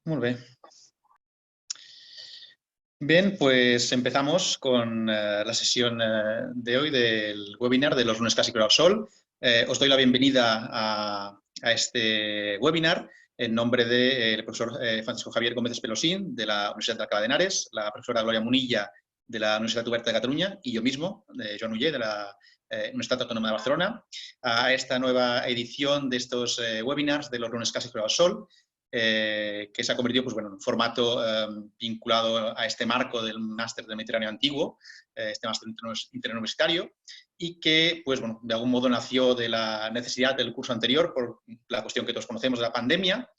Molt bé. Bien, pues empezamos con la sesión de hoy del webinar de los lunes clásicos al sol. Os doy la bienvenida a este webinar en nombre del profesor Francisco Javier Gómez Espelosín, de la Universidad de Alcalá de Henares, la profesora Gloria Munilla, de la Universitat Oberta de Catalunya, y yo mismo, de Joan Uller, de la Universidad Autónoma de Barcelona, a esta nueva edición de estos webinars de los lunes clásicos al sol, que se ha convertido pues, bueno, en un formato vinculado a este marco del máster del Mediterráneo Antiguo, este máster interuniversitario, y que pues, bueno, de algún modo nació de la necesidad del curso anterior por la cuestión que todos conocemos de la pandemia,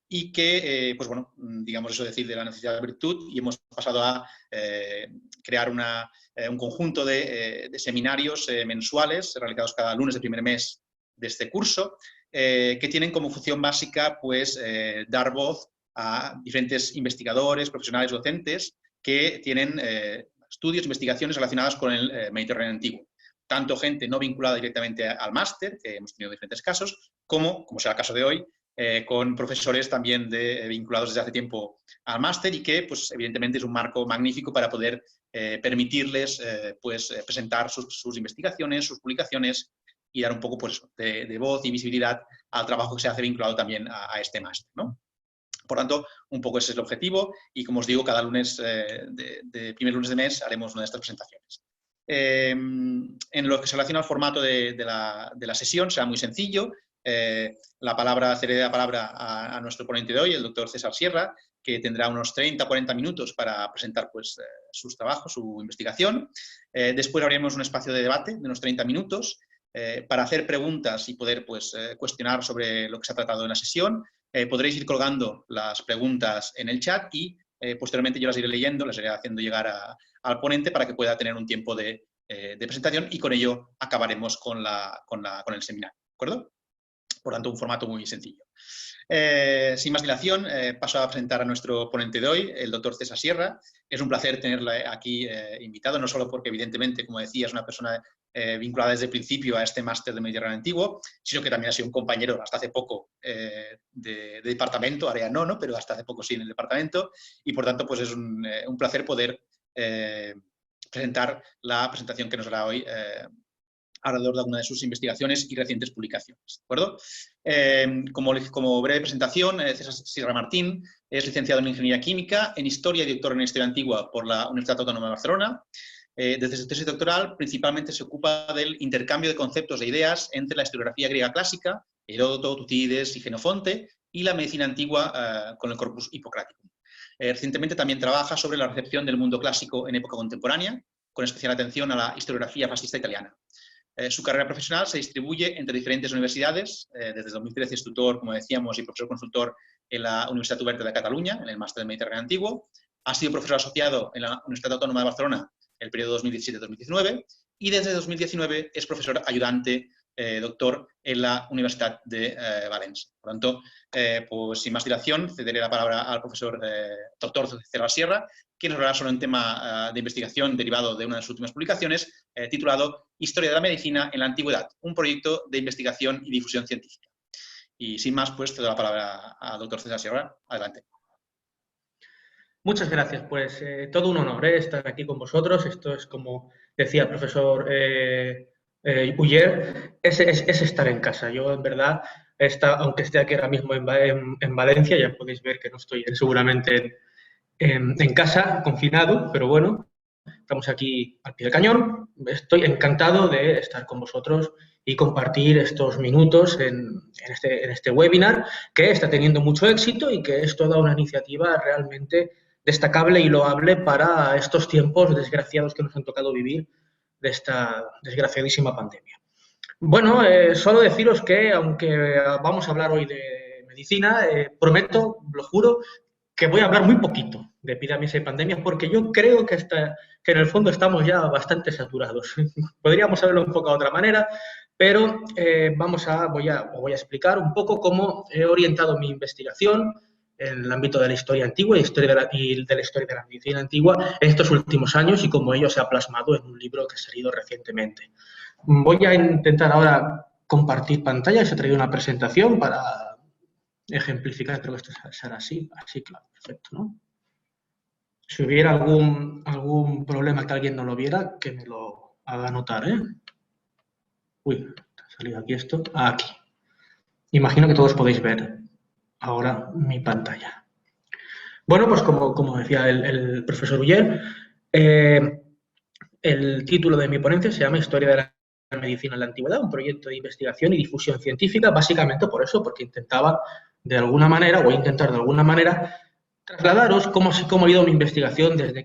y que, pues bueno, digamos eso decir de la necesidad de virtud, y hemos pasado a crear un conjunto de seminarios mensuales realizados cada lunes del primer mes de este curso, que tienen como función básica pues, dar voz a diferentes investigadores, profesionales, docentes que tienen estudios, investigaciones relacionadas con el Mediterráneo Antiguo. Tanto gente no vinculada directamente al máster, que hemos tenido diferentes casos, como será el caso de hoy, con profesores también vinculados desde hace tiempo al máster y que, pues, evidentemente, es un marco magnífico para poder permitirles pues, presentar sus investigaciones, sus publicaciones y dar un poco pues, de voz y visibilidad al trabajo que se hace vinculado también a este máster, ¿no? Por tanto, un poco ese es el objetivo y, como os digo, cada lunes, de primer lunes de mes, haremos una de estas presentaciones. En lo que se relaciona al formato de la sesión, será muy sencillo. Cederé la palabra a nuestro ponente de hoy, el doctor César Sierra, que tendrá unos 30 o 40 minutos para presentar pues, sus trabajos, su investigación. Después haremos un espacio de debate de unos 30 minutos para hacer preguntas y poder pues, cuestionar sobre lo que se ha tratado en la sesión. Podréis ir colgando las preguntas en el chat y posteriormente yo las iré leyendo, las iré haciendo llegar al ponente para que pueda tener un tiempo de presentación y con ello acabaremos con el seminario, ¿de acuerdo? Por tanto, un formato muy sencillo. Sin más dilación, paso a presentar a nuestro ponente de hoy, el doctor César Sierra. Es un placer tenerle aquí invitado, no solo porque, evidentemente, como decía, es una persona vinculada desde el principio a este máster de Mediterráneo Antiguo, sino que también ha sido un compañero hasta hace poco de departamento, ahora ya no, pero hasta hace poco sí en el departamento, y por tanto pues es un placer poder presentar la presentación que nos hará hoy alrededor de alguna de sus investigaciones y recientes publicaciones, ¿de acuerdo? Como breve presentación, César Sierra Martín es licenciado en Ingeniería Química, en Historia y doctor en Historia Antigua por la Universidad Autónoma de Barcelona. Desde su tesis doctoral, principalmente se ocupa del intercambio de conceptos e ideas entre la historiografía griega clásica, Heródoto, Tucídides y Jenofonte, y la medicina antigua con el Corpus Hippocraticum. Recientemente también trabaja sobre la recepción del mundo clásico en época contemporánea, con especial atención a la historiografía fascista italiana. Su carrera profesional se distribuye entre diferentes universidades. Desde 2013 es tutor, como decíamos, y profesor consultor en la Universitat Oberta de Catalunya, en el máster del Mediterráneo Antiguo. Ha sido profesor asociado en la Universidad Autónoma de Barcelona el periodo 2017-2019 y desde 2019 es profesor ayudante doctor en la Universidad de Valencia. Por lo tanto, pues sin más dilación, cederé la palabra al profesor doctor César Sierra, que nos hablará sobre un tema de investigación derivado de una de sus últimas publicaciones, titulado Historia de la Medicina en la Antigüedad, un proyecto de investigación y difusión científica. Y sin más, pues cedo la palabra al doctor César Sierra. Adelante. Muchas gracias. Pues todo un honor estar aquí con vosotros. Esto es, como decía el profesor Uller, es estar en casa. Yo, en verdad, aunque esté aquí ahora mismo en Valencia, ya podéis ver que no estoy seguramente en casa, confinado, pero bueno, estamos aquí al pie del cañón. Estoy encantado de estar con vosotros y compartir estos minutos en este webinar, que está teniendo mucho éxito y que es toda una iniciativa realmente destacable y loable para estos tiempos desgraciados que nos han tocado vivir de esta desgraciadísima pandemia. Bueno, solo deciros que, aunque vamos a hablar hoy de medicina, prometo, lo juro, que voy a hablar muy poquito de epidemias y pandemias porque yo creo que en el fondo estamos ya bastante saturados. Podríamos haberlo enfocado de otra manera, pero voy a explicar un poco cómo he orientado mi investigación en el ámbito de la historia antigua y de la historia de la medicina antigua en estos últimos años y cómo ello se ha plasmado en un libro que ha salido recientemente. Voy a intentar ahora compartir pantalla. Se ha traído una presentación para ejemplificar, creo que esto será así, claro, perfecto, ¿no? Si hubiera algún problema que alguien no lo viera, que me lo haga notar, ¿eh? Uy, ha salido aquí esto. Aquí. Imagino que todos podéis ver ahora mi pantalla. Bueno, pues como decía el profesor Uller, el título de mi ponencia se llama Historia de la medicina en la antigüedad, un proyecto de investigación y difusión científica, básicamente por eso, porque intentaba de alguna manera, o voy a intentar de alguna manera, trasladaros cómo ha ido mi investigación desde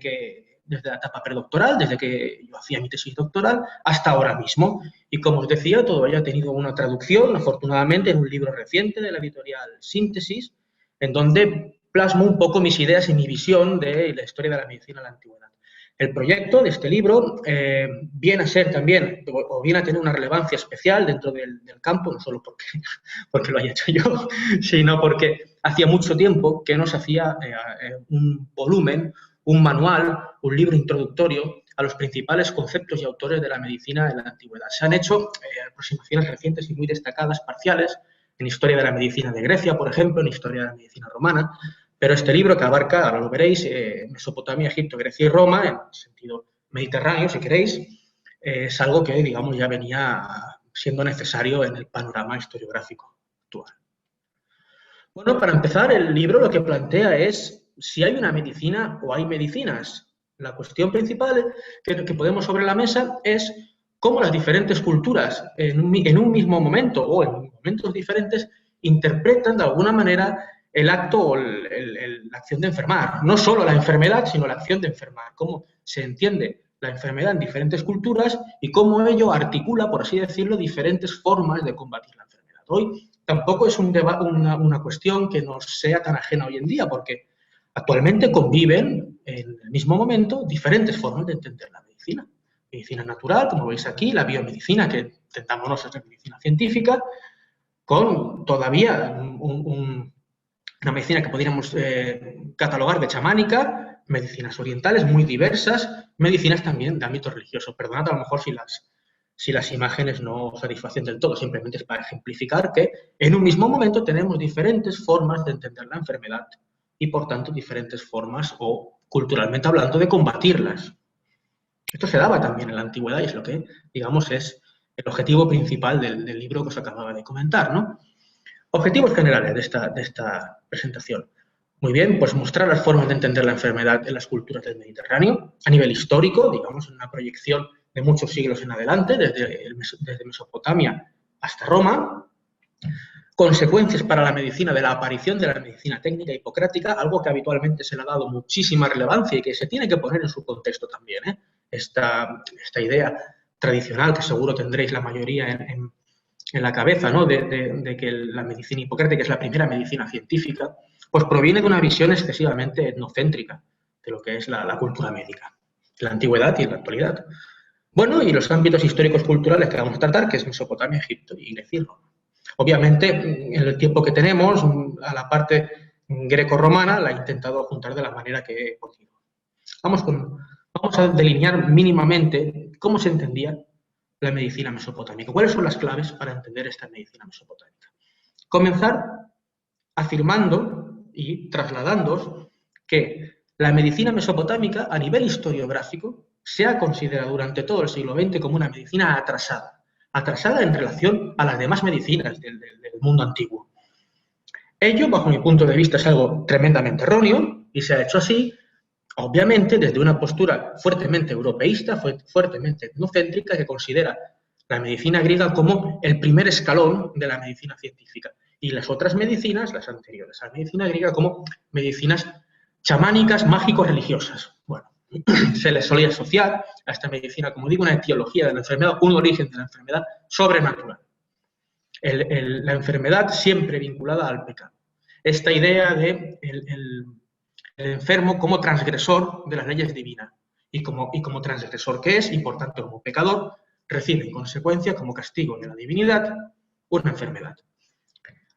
la etapa predoctoral, desde que yo hacía mi tesis doctoral, hasta ahora mismo. Y como os decía, todo ello ha tenido una traducción, afortunadamente, en un libro reciente de la editorial Síntesis, en donde plasmo un poco mis ideas y mi visión de la historia de la medicina en la antigüedad. El proyecto de este libro viene a ser también, o viene a tener una relevancia especial dentro del campo, no solo porque lo haya hecho yo, sino porque hacía mucho tiempo que no se hacía un volumen, un manual, un libro introductorio a los principales conceptos y autores de la medicina en la antigüedad. Se han hecho aproximaciones recientes y muy destacadas, parciales, en historia de la medicina de Grecia, por ejemplo, en historia de la medicina romana, pero este libro que abarca, ahora lo veréis, Mesopotamia, Egipto, Grecia y Roma, en sentido mediterráneo, si queréis, es algo que, digamos, ya venía siendo necesario en el panorama historiográfico actual. Bueno, para empezar, el libro lo que plantea es si hay una medicina o hay medicinas. La cuestión principal que ponemos sobre la mesa es cómo las diferentes culturas en un mismo momento o en momentos diferentes interpretan de alguna manera el acto o la acción de enfermar. No solo la enfermedad, sino la acción de enfermar. Cómo se entiende la enfermedad en diferentes culturas y cómo ello articula, por así decirlo, diferentes formas de combatir la enfermedad. Hoy tampoco es una cuestión que nos sea tan ajena hoy en día, porque actualmente conviven en el mismo momento diferentes formas de entender la medicina. Medicina natural, como veis aquí, la biomedicina, que intentamos ser medicina científica, con todavía una medicina que podríamos catalogar de chamánica, medicinas orientales muy diversas, medicinas también de ámbito religioso. Perdonad a lo mejor si las imágenes no satisfacen del todo, simplemente es para ejemplificar que en un mismo momento tenemos diferentes formas de entender la enfermedad y, por tanto, diferentes formas, o culturalmente hablando, de combatirlas. Esto se daba también en la antigüedad y es lo que, digamos, es el objetivo principal del libro que os acababa de comentar, ¿no? Objetivos generales de esta presentación. Muy bien, pues mostrar las formas de entender la enfermedad en las culturas del Mediterráneo, a nivel histórico, digamos, en una proyección de muchos siglos en adelante, desde Mesopotamia hasta Roma. Consecuencias para la medicina de la aparición de la medicina técnica hipocrática, algo que habitualmente se le ha dado muchísima relevancia y que se tiene que poner en su contexto también, ¿eh? Esta idea tradicional que seguro tendréis la mayoría en la cabeza, ¿no? de que la medicina hipocrática es la primera medicina científica, pues proviene de una visión excesivamente etnocéntrica de lo que es la cultura médica, la antigüedad y en la actualidad. Bueno, y los ámbitos históricos culturales que vamos a tratar, que es Mesopotamia, Egipto y Grecia y Roma. Obviamente, en el tiempo que tenemos, a la parte greco-romana la he intentado juntar de la manera que he podido. Vamos a delinear mínimamente cómo se entendía la medicina mesopotámica. ¿Cuáles son las claves para entender esta medicina mesopotámica? Comenzar afirmando y trasladándoos que la medicina mesopotámica, a nivel historiográfico, se ha considerado durante todo el siglo XX como una medicina atrasada en relación a las demás medicinas del mundo antiguo. Ello, bajo mi punto de vista, es algo tremendamente erróneo y se ha hecho así, obviamente, desde una postura fuertemente europeísta, fuertemente etnocéntrica, que considera la medicina griega como el primer escalón de la medicina científica y las otras medicinas, las anteriores a la medicina griega, como medicinas chamánicas, mágico-religiosas. Bueno, se le solía asociar a esta medicina, como digo, una etiología de la enfermedad, un origen de la enfermedad sobrenatural. La enfermedad siempre vinculada al pecado. Esta idea de el enfermo como transgresor de las leyes divinas y como transgresor que es y por tanto como pecador recibe en consecuencia como castigo de la divinidad una enfermedad.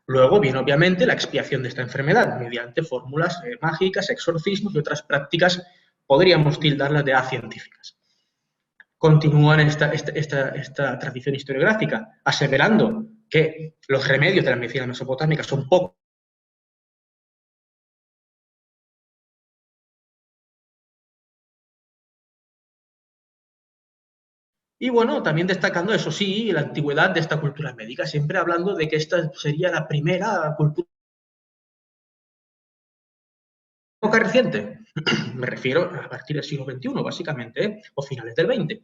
Luego viene obviamente la expiación de esta enfermedad mediante fórmulas mágicas, exorcismos y otras prácticas, podríamos tildarlas de acientíficas. Continúan esta tradición historiográfica aseverando que los remedios de la medicina mesopotámica son poco Y bueno, también destacando, eso sí, la antigüedad de esta cultura médica, siempre hablando de que esta sería la primera cultura época reciente. Me refiero a partir del siglo XXI, básicamente, o finales del XX.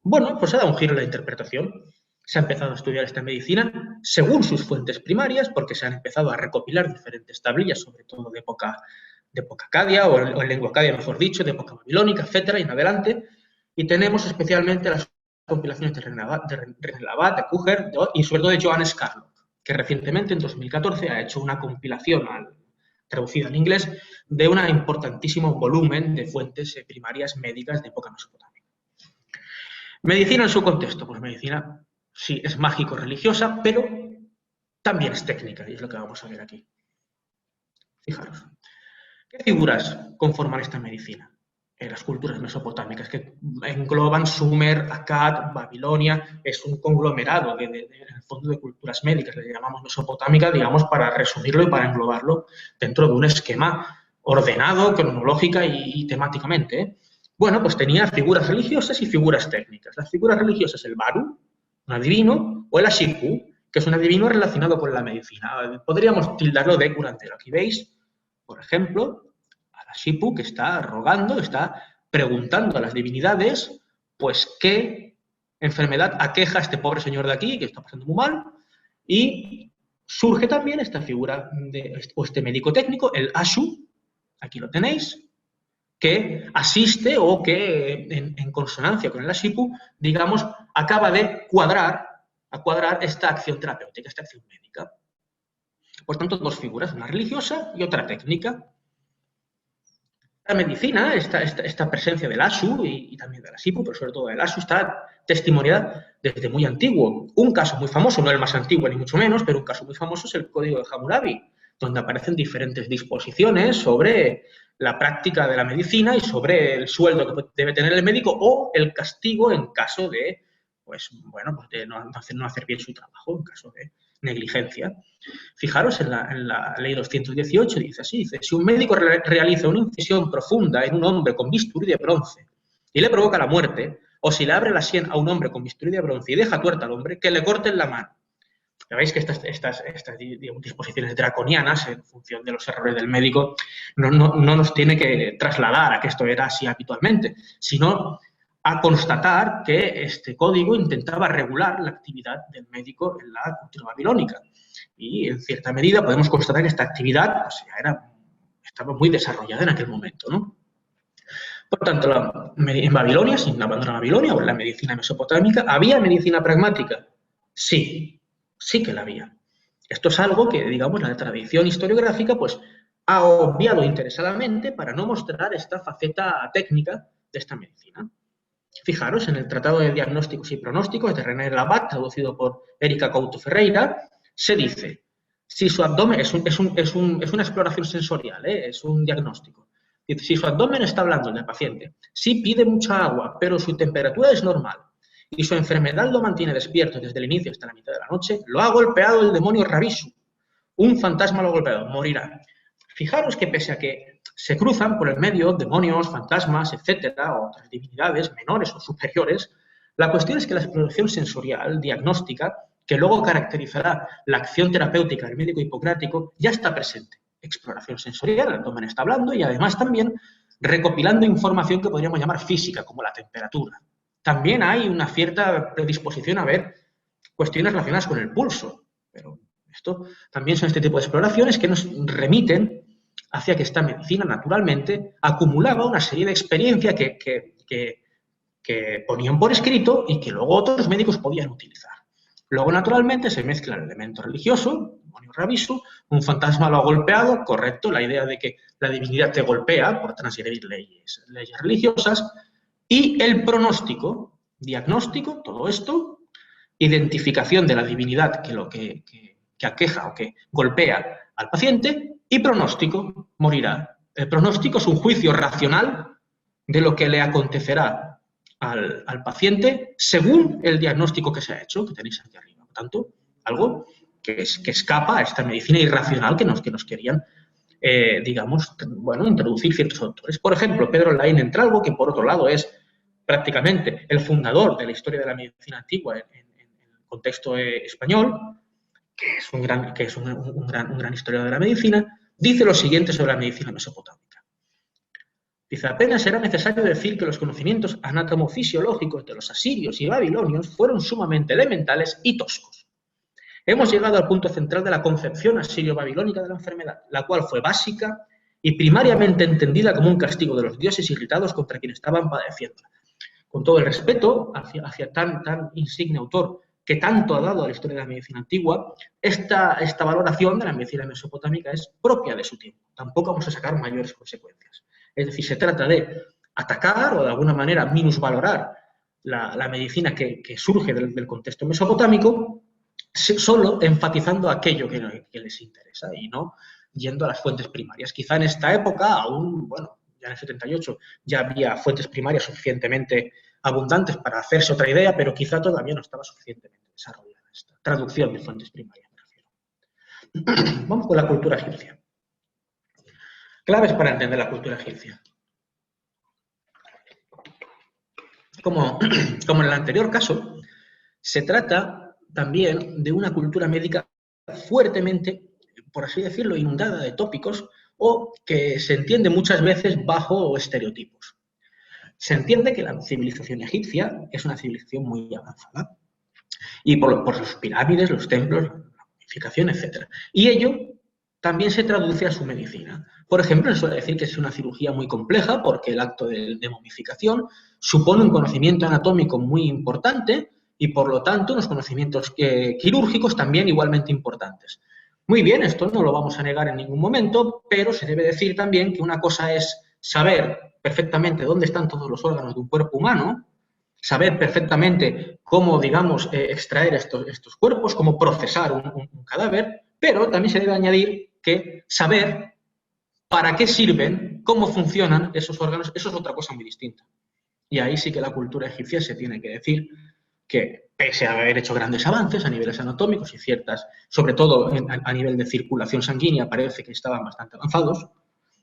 Bueno, pues ha dado un giro en la interpretación. Se ha empezado a estudiar esta medicina según sus fuentes primarias, porque se han empezado a recopilar diferentes tablillas, sobre todo de época acadia, o en lengua acadia, mejor dicho, de época babilónica, etcétera, y en adelante. Y tenemos especialmente las compilaciones de René Labat, de Kucher y sobre todo de Johannes Carlock, que recientemente, en 2014, ha hecho una compilación traducida al inglés de un importantísimo volumen de fuentes primarias médicas de época mesopotámica. Medicina en su contexto, pues medicina sí es mágico-religiosa, pero también es técnica, y es lo que vamos a ver aquí. Fijaros, ¿qué figuras conforman esta medicina? Las culturas mesopotámicas, que engloban Sumer, Akkad, Babilonia, es un conglomerado en el fondo de culturas médicas, le llamamos mesopotámica, digamos, para resumirlo y para englobarlo dentro de un esquema ordenado, cronológica y temáticamente, ¿eh? Bueno, pues tenía figuras religiosas y figuras técnicas. Las figuras religiosas, el Baru, un adivino, o el Ashipu, que es un adivino relacionado con la medicina. Podríamos tildarlo de curandero. Aquí veis, por ejemplo, Ashipu, que está rogando, está preguntando a las divinidades, pues qué enfermedad aqueja a este pobre señor de aquí, que está pasando muy mal, y surge también esta figura, o este médico técnico, el Ashu, aquí lo tenéis, que asiste o que en consonancia con el Ashipu, digamos, acaba de cuadrar esta acción terapéutica, esta acción médica. Por tanto, dos figuras, una religiosa y otra técnica. La medicina, esta presencia del Ashu y también del Ashipu, pero sobre todo del Ashu, está testimoniada desde muy antiguo. Un caso muy famoso, no el más antiguo ni mucho menos, pero un caso muy famoso es el Código de Hammurabi, donde aparecen diferentes disposiciones sobre la práctica de la medicina y sobre el sueldo que debe tener el médico o el castigo en caso de, pues, bueno, pues de no hacer bien su trabajo, en caso de negligencia. Fijaros en la ley 218, dice así, dice, si un médico realiza una incisión profunda en un hombre con bisturí de bronce y le provoca la muerte, o si le abre la sien a un hombre con bisturí de bronce y deja tuerta al hombre, que le corten la mano. Ya veis que estas digamos, disposiciones draconianas, en función de los errores del médico, no nos tiene que trasladar a que esto era así habitualmente, sino a constatar que este código intentaba regular la actividad del médico en la cultura babilónica. Y en cierta medida podemos constatar que esta actividad pues, ya estaba muy desarrollada en aquel momento, ¿no? Por tanto, en Babilonia, sin abandonar Babilonia o en la medicina mesopotámica, ¿había medicina pragmática? Sí, sí que la había. Esto es algo que, digamos, la tradición historiográfica pues, ha obviado interesadamente para no mostrar esta faceta técnica de esta medicina. Fijaros, en el Tratado de Diagnósticos y Pronósticos de René Labat, traducido por Érica Couto Ferreira, se dice, si su abdomen, es una exploración sensorial, es un diagnóstico, dice, si su abdomen está blando en el paciente, sí pide mucha agua, pero su temperatura es normal, y su enfermedad lo mantiene despierto desde el inicio hasta la mitad de la noche, lo ha golpeado el demonio Rabisu, un fantasma lo ha golpeado, morirá. Fijaros que pese a que se cruzan por el medio demonios, fantasmas, etcétera, o otras divinidades menores o superiores, la cuestión es que la exploración sensorial, diagnóstica, que luego caracterizará la acción terapéutica del médico hipocrático, ya está presente. Exploración sensorial, el abdomen está hablando y además también recopilando información que podríamos llamar física, como la temperatura. También hay una cierta predisposición a ver cuestiones relacionadas con el pulso, pero esto también son este tipo de exploraciones que nos remiten hacia que esta medicina naturalmente acumulaba una serie de experiencias que ponían por escrito y que luego otros médicos podían utilizar. Luego, naturalmente, se mezcla el elemento religioso, demonio Rabisu, un fantasma lo ha golpeado, correcto, la idea de que la divinidad te golpea por transgredir leyes religiosas, y el pronóstico, diagnóstico, todo esto, identificación de la divinidad que aqueja o que golpea al paciente, y pronóstico, morirá. El pronóstico es un juicio racional de lo que le acontecerá al paciente según el diagnóstico que se ha hecho, que tenéis aquí arriba. Por tanto, algo que escapa a esta medicina irracional que nos querían, digamos, bueno, introducir ciertos autores. Por ejemplo, Pedro Laín Entralgo, que por otro lado es prácticamente el fundador de la historia de la medicina antigua en el contexto español, que es un gran historiador de la medicina, dice lo siguiente sobre la medicina mesopotámica. Dice, apenas era necesario decir que los conocimientos anatomofisiológicos de los asirios y babilonios fueron sumamente elementales y toscos. Hemos llegado al punto central de la concepción asirio-babilónica de la enfermedad, la cual fue básica y primariamente entendida como un castigo de los dioses irritados contra quienes estaban padeciéndola. Con todo el respeto hacia tan insigne autor que tanto ha dado a la historia de la medicina antigua, esta valoración de la medicina mesopotámica es propia de su tiempo. Tampoco vamos a sacar mayores consecuencias. Es decir, se trata de atacar o de alguna manera minusvalorar la medicina que surge del contexto mesopotámico, solo enfatizando aquello que les interesa y no yendo a las fuentes primarias. Quizá en esta época, aún, bueno, ya en el 78, ya había fuentes primarias suficientemente abundantes para hacerse otra idea, pero quizá todavía no estaba suficientemente desarrollada esta traducción de fuentes primarias, me refiero. Vamos con la cultura egipcia. Claves para entender la cultura egipcia. Como en el anterior caso, se trata también de una cultura médica fuertemente, por así decirlo, inundada de tópicos o que se entiende muchas veces bajo estereotipos. Se entiende que la civilización egipcia es una civilización muy avanzada y por sus pirámides, los templos, la momificación, etc. Y ello también se traduce a su medicina. Por ejemplo, se suele decir que es una cirugía muy compleja porque el acto de momificación supone un conocimiento anatómico muy importante y, por lo tanto, unos conocimientos quirúrgicos también igualmente importantes. Muy bien, esto no lo vamos a negar en ningún momento, pero se debe decir también que una cosa es saber perfectamente dónde están todos los órganos de un cuerpo humano, saber perfectamente cómo, digamos, extraer estos cuerpos, cómo procesar un cadáver, pero también se debe añadir que saber para qué sirven, cómo funcionan esos órganos, eso es otra cosa muy distinta. Y ahí sí que la cultura egipcia se tiene que decir que, pese a haber hecho grandes avances a niveles anatómicos y ciertas, sobre todo a nivel de circulación sanguínea, parece que estaban bastante avanzados,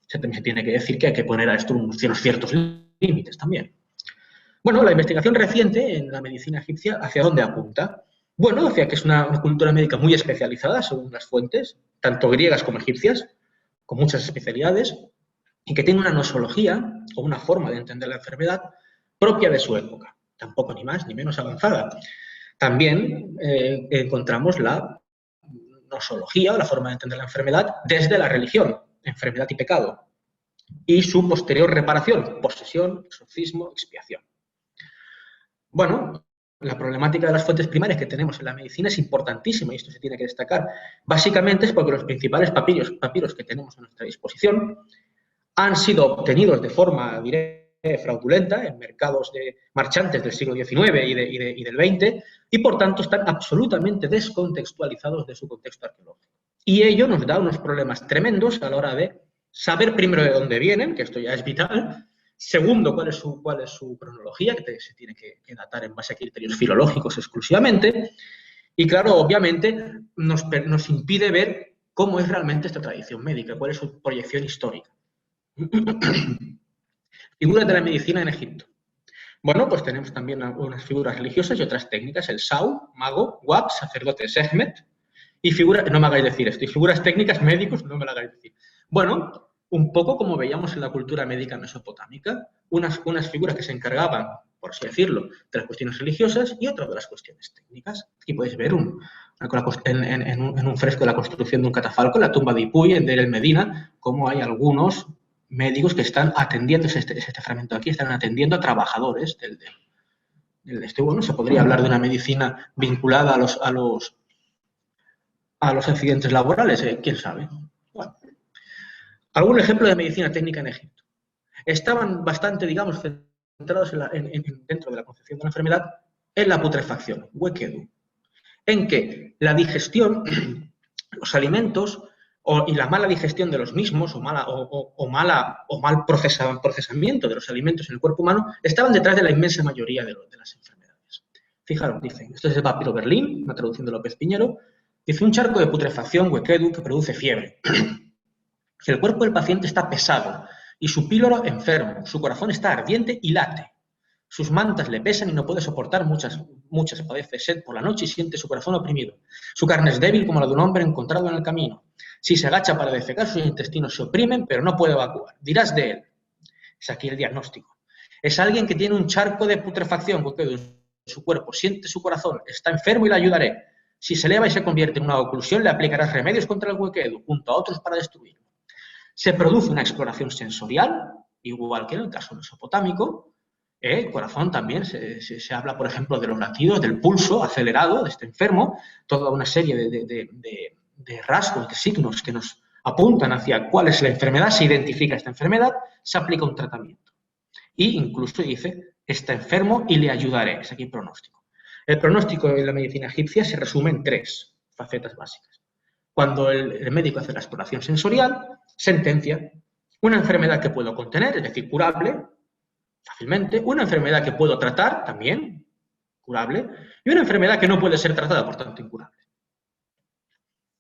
se tiene que decir que hay que poner a esto ciertos límites también. Bueno, la investigación reciente en la medicina egipcia, ¿hacia dónde apunta? Bueno, hacia que es una cultura médica muy especializada, según las fuentes, tanto griegas como egipcias, con muchas especialidades, y que tiene una nosología o una forma de entender la enfermedad propia de su época, tampoco ni más ni menos avanzada. También encontramos la nosología o la forma de entender la enfermedad desde la religión, enfermedad y pecado, y su posterior reparación, posesión, exorcismo, expiación. Bueno, la problemática de las fuentes primarias que tenemos en la medicina es importantísima y esto se tiene que destacar. Básicamente es porque los principales papiros que tenemos a nuestra disposición han sido obtenidos de forma fraudulenta en mercados de marchantes del siglo XIX y del XX y, por tanto, están absolutamente descontextualizados de su contexto arqueológico. Y ello nos da unos problemas tremendos a la hora de saber primero de dónde vienen, que esto ya es vital. Segundo, cuál es su cronología, que se tiene que datar en base a criterios filológicos exclusivamente. Y, claro, obviamente nos impide ver cómo es realmente esta tradición médica, cuál es su proyección histórica. Figuras de la medicina en Egipto. Bueno, pues tenemos también unas figuras religiosas y otras técnicas. El Sau, mago, Wab, sacerdote, Sehmet. Y figuras, no me hagáis decir esto, y figuras técnicas, médicos, no me lo hagáis decir. Bueno, un poco como veíamos en la cultura médica mesopotámica, unas figuras que se encargaban, por así decirlo, de las cuestiones religiosas y otras de las cuestiones técnicas. Aquí podéis ver en un fresco de la construcción de un catafalco, en la tumba de Ipuy, en Deir el Medina, cómo hay algunos médicos que están atendiendo, este fragmento aquí, están atendiendo a trabajadores del bueno, se podría hablar de una medicina vinculada a los accidentes laborales, quién sabe. Bueno. Algún ejemplo de medicina técnica en Egipto. Estaban bastante, digamos, centrados dentro de la concepción de la enfermedad en la putrefacción, huequedu, en que la digestión, los alimentos y la mala digestión de los mismos o mal procesamiento de los alimentos en el cuerpo humano estaban detrás de la inmensa mayoría de las enfermedades. Fijaros, dicen, esto es el papiro Berlín, una traducción de López Piñero, dice un charco de putrefacción, huequedu, que produce fiebre. Si el cuerpo del paciente está pesado y su píloro enfermo, su corazón está ardiente y late. Sus mantas le pesan y no puede soportar muchas. Padece sed por la noche y siente su corazón oprimido. Su carne es débil como la de un hombre encontrado en el camino. Si se agacha para defecar, sus intestinos se oprimen, pero no puede evacuar. Dirás de él. Es aquí el diagnóstico. Es alguien que tiene un charco de putrefacción en su cuerpo, siente su corazón, está enfermo y le ayudaré. Si se eleva y se convierte en una oclusión, le aplicarás remedios contra el huequedo, junto a otros para destruirlo. Se produce una exploración sensorial, igual que en el caso mesopotámico. El corazón también, se habla, por ejemplo, de los latidos, del pulso acelerado de este enfermo, toda una serie de rasgos, de signos que nos apuntan hacia cuál es la enfermedad, se identifica esta enfermedad, se aplica un tratamiento. Y incluso dice, está enfermo y le ayudaré. Es aquí el pronóstico. El pronóstico en la medicina egipcia se resume en 3 facetas básicas. Cuando el médico hace la exploración sensorial, sentencia una enfermedad que puedo contener, es decir, curable, fácilmente, una enfermedad que puedo tratar, también, curable, y una enfermedad que no puede ser tratada, por tanto, incurable.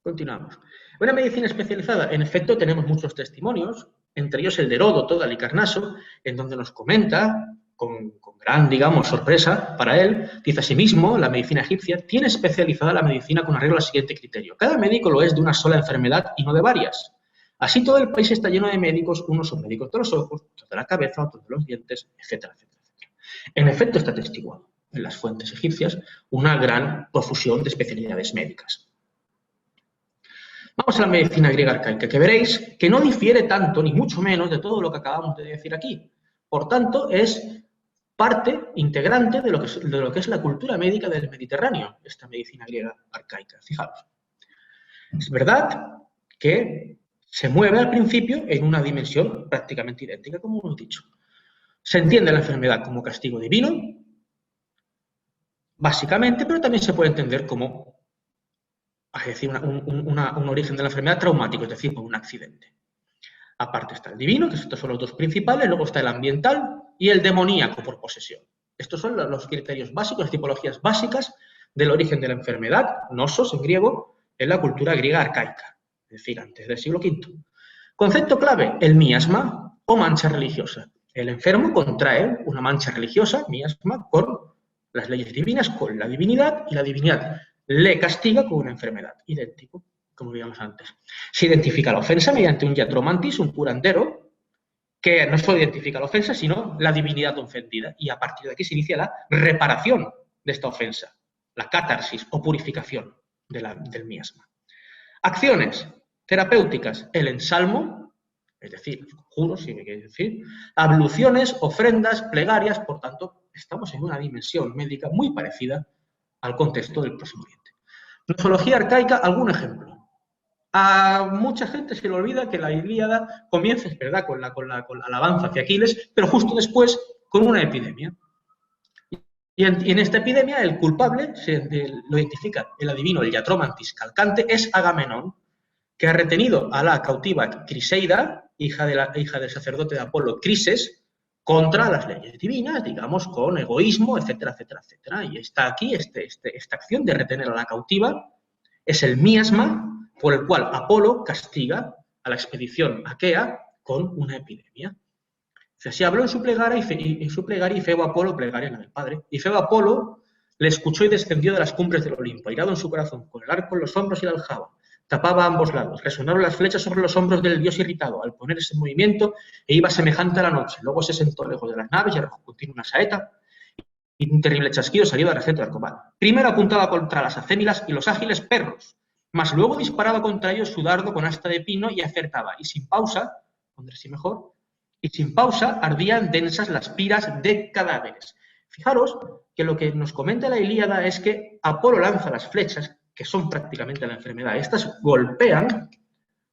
Continuamos. Una medicina especializada, en efecto, tenemos muchos testimonios, entre ellos el de Heródoto, de Halicarnaso, en donde nos comenta, con gran, digamos, sorpresa para él, dice asimismo, la medicina egipcia tiene especializada la medicina con arreglo al siguiente criterio. Cada médico lo es de una sola enfermedad y no de varias. Así todo el país está lleno de médicos, unos son médicos de los ojos, otros de la cabeza, otros de los dientes, etcétera, etcétera, etcétera. En efecto, está atestiguado en las fuentes egipcias una gran profusión de especialidades médicas. Vamos a la medicina griega arcaica, que veréis que no difiere tanto, ni mucho menos, de todo lo que acabamos de decir aquí. Por tanto, es parte integrante de lo que es la cultura médica del Mediterráneo, esta medicina griega arcaica. Fijaros. Es verdad que se mueve al principio en una dimensión prácticamente idéntica, como hemos dicho. Se entiende la enfermedad como castigo divino, básicamente, pero también se puede entender como, es decir, un origen de la enfermedad traumático, es decir, por un accidente. Aparte está el divino, que estos son los 2 principales, luego está el ambiental y el demoníaco por posesión. Estos son los criterios básicos, las tipologías básicas del origen de la enfermedad, nosos en griego, en la cultura griega arcaica, es decir, antes del siglo V. Concepto clave, el miasma o mancha religiosa. El enfermo contrae una mancha religiosa, miasma, con las leyes divinas, con la divinidad, y la divinidad le castiga con una enfermedad, idéntico, como veíamos antes. Se identifica la ofensa mediante un iatromantis, un curandero, que no solo identifica la ofensa, sino la divinidad ofendida. Y a partir de aquí se inicia la reparación de esta ofensa, la catarsis o purificación del miasma. Acciones terapéuticas, el ensalmo, es decir, los conjuros, si me quiere decir, abluciones, ofrendas, plegarias, por tanto, estamos en una dimensión médica muy parecida al contexto del Próximo Oriente. Nosología arcaica, algún ejemplo. A mucha gente se le olvida que la Ilíada comienza, es verdad, con la alabanza hacia Aquiles, pero justo después con una epidemia. Y en esta epidemia el culpable lo identifica el adivino, el iatromantis calcante, es Agamenón, que ha retenido a la cautiva Criseida, hija del sacerdote de Apolo, Crises, contra las leyes divinas, digamos, con egoísmo, etcétera, etcétera, etcétera. Y está aquí esta acción de retener a la cautiva, es el miasma por el cual Apolo castiga a la expedición aquea con una epidemia. Así habló en su plegaria y Febo Apolo, plegaria en la del Padre, y Febo Apolo le escuchó y descendió de las cumbres del Olimpo, airado en su corazón, con el arco en los hombros y la aljaba. Tapaba a ambos lados, resonaron las flechas sobre los hombros del dios irritado, al ponerse en movimiento e iba semejante a la noche. Luego se sentó lejos de las naves y arrojó continuo una saeta y un terrible chasquido salió del recinto del combate. Primero apuntaba contra las acémilas y los ágiles perros, mas luego disparaba contra ellos su dardo con asta de pino y acertaba, y sin pausa, pondré así mejor, y sin pausa ardían densas las piras de cadáveres. Fijaros que lo que nos comenta la Ilíada es que Apolo lanza las flechas, que son prácticamente la enfermedad. Estas golpean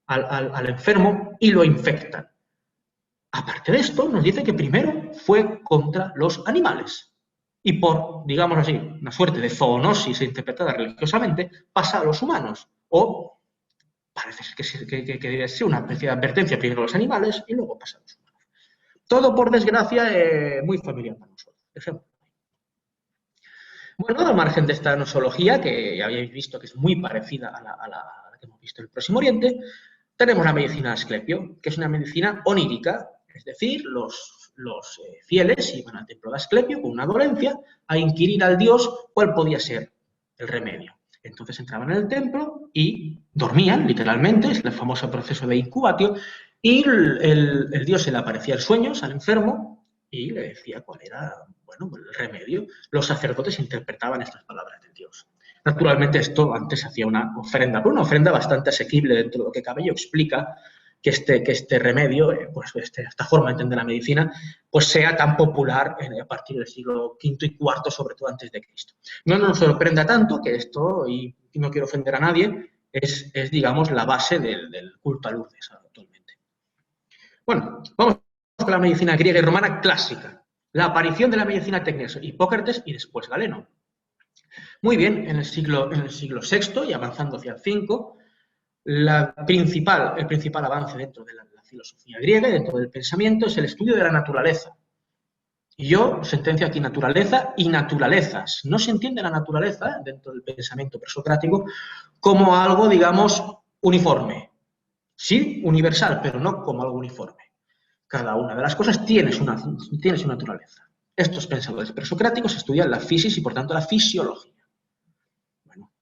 al enfermo y lo infectan. Aparte de esto, nos dice que primero fue contra los animales. Y por, digamos así, una suerte de zoonosis interpretada religiosamente, pasa a los humanos. O parece que debe ser una especie de advertencia primero a los animales y luego pasa a los humanos. Todo, por desgracia, muy familiar para nosotros. Ejemplo. Bueno, al margen de esta nosología, que ya habéis visto que es muy parecida a la que hemos visto en el Próximo Oriente, tenemos la medicina de Asclepio, que es una medicina onírica, es decir, los los fieles iban al templo de Asclepio con una dolencia a inquirir al dios cuál podía ser el remedio. Entonces entraban en el templo y dormían, literalmente, es el famoso proceso de incubatio, y el dios se le aparecía en sueños al enfermo y le decía cuál era, bueno, el remedio. Los sacerdotes interpretaban estas palabras del dios. Naturalmente esto antes hacía una ofrenda, pero una ofrenda bastante asequible dentro de lo que cabe, y explica que este remedio, pues esta forma de entender la medicina, pues sea tan popular a partir del siglo V y IV, sobre todo antes de Cristo. No nos sorprenda tanto que esto, y no quiero ofender a nadie, es digamos, la base del culto a Lourdes actualmente. Bueno, vamos con la medicina griega y romana clásica. La aparición de la medicina técnica, Hipócrates y después Galeno. Muy bien, en el siglo VI y avanzando hacia el V, el principal avance dentro de la filosofía griega y dentro del pensamiento es el estudio de la naturaleza. Y yo sentencio aquí naturaleza y naturalezas. No se entiende la naturaleza dentro del pensamiento presocrático como algo, digamos, uniforme. Sí, universal, pero no como algo uniforme. Cada una de las cosas tiene su naturaleza. Estos pensadores presocráticos estudian la fisis y, por tanto, la fisiología. Bueno,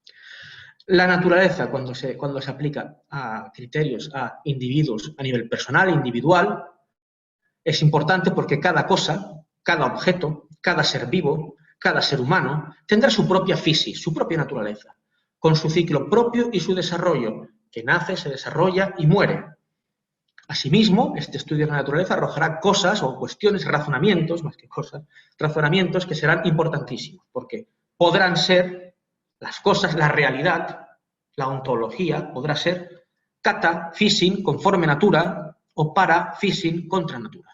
la naturaleza, cuando se aplica a criterios, a individuos a nivel personal, individual, es importante porque cada cosa, cada objeto, cada ser vivo, cada ser humano, tendrá su propia fisis, su propia naturaleza, con su ciclo propio y su desarrollo, que nace, se desarrolla y muere. Asimismo, este estudio de la naturaleza arrojará cosas o cuestiones, razonamientos, más que cosas, razonamientos que serán importantísimos, porque podrán ser las cosas, la realidad, la ontología, podrá ser kata, physin, conforme natura, o para, physin, contra natura.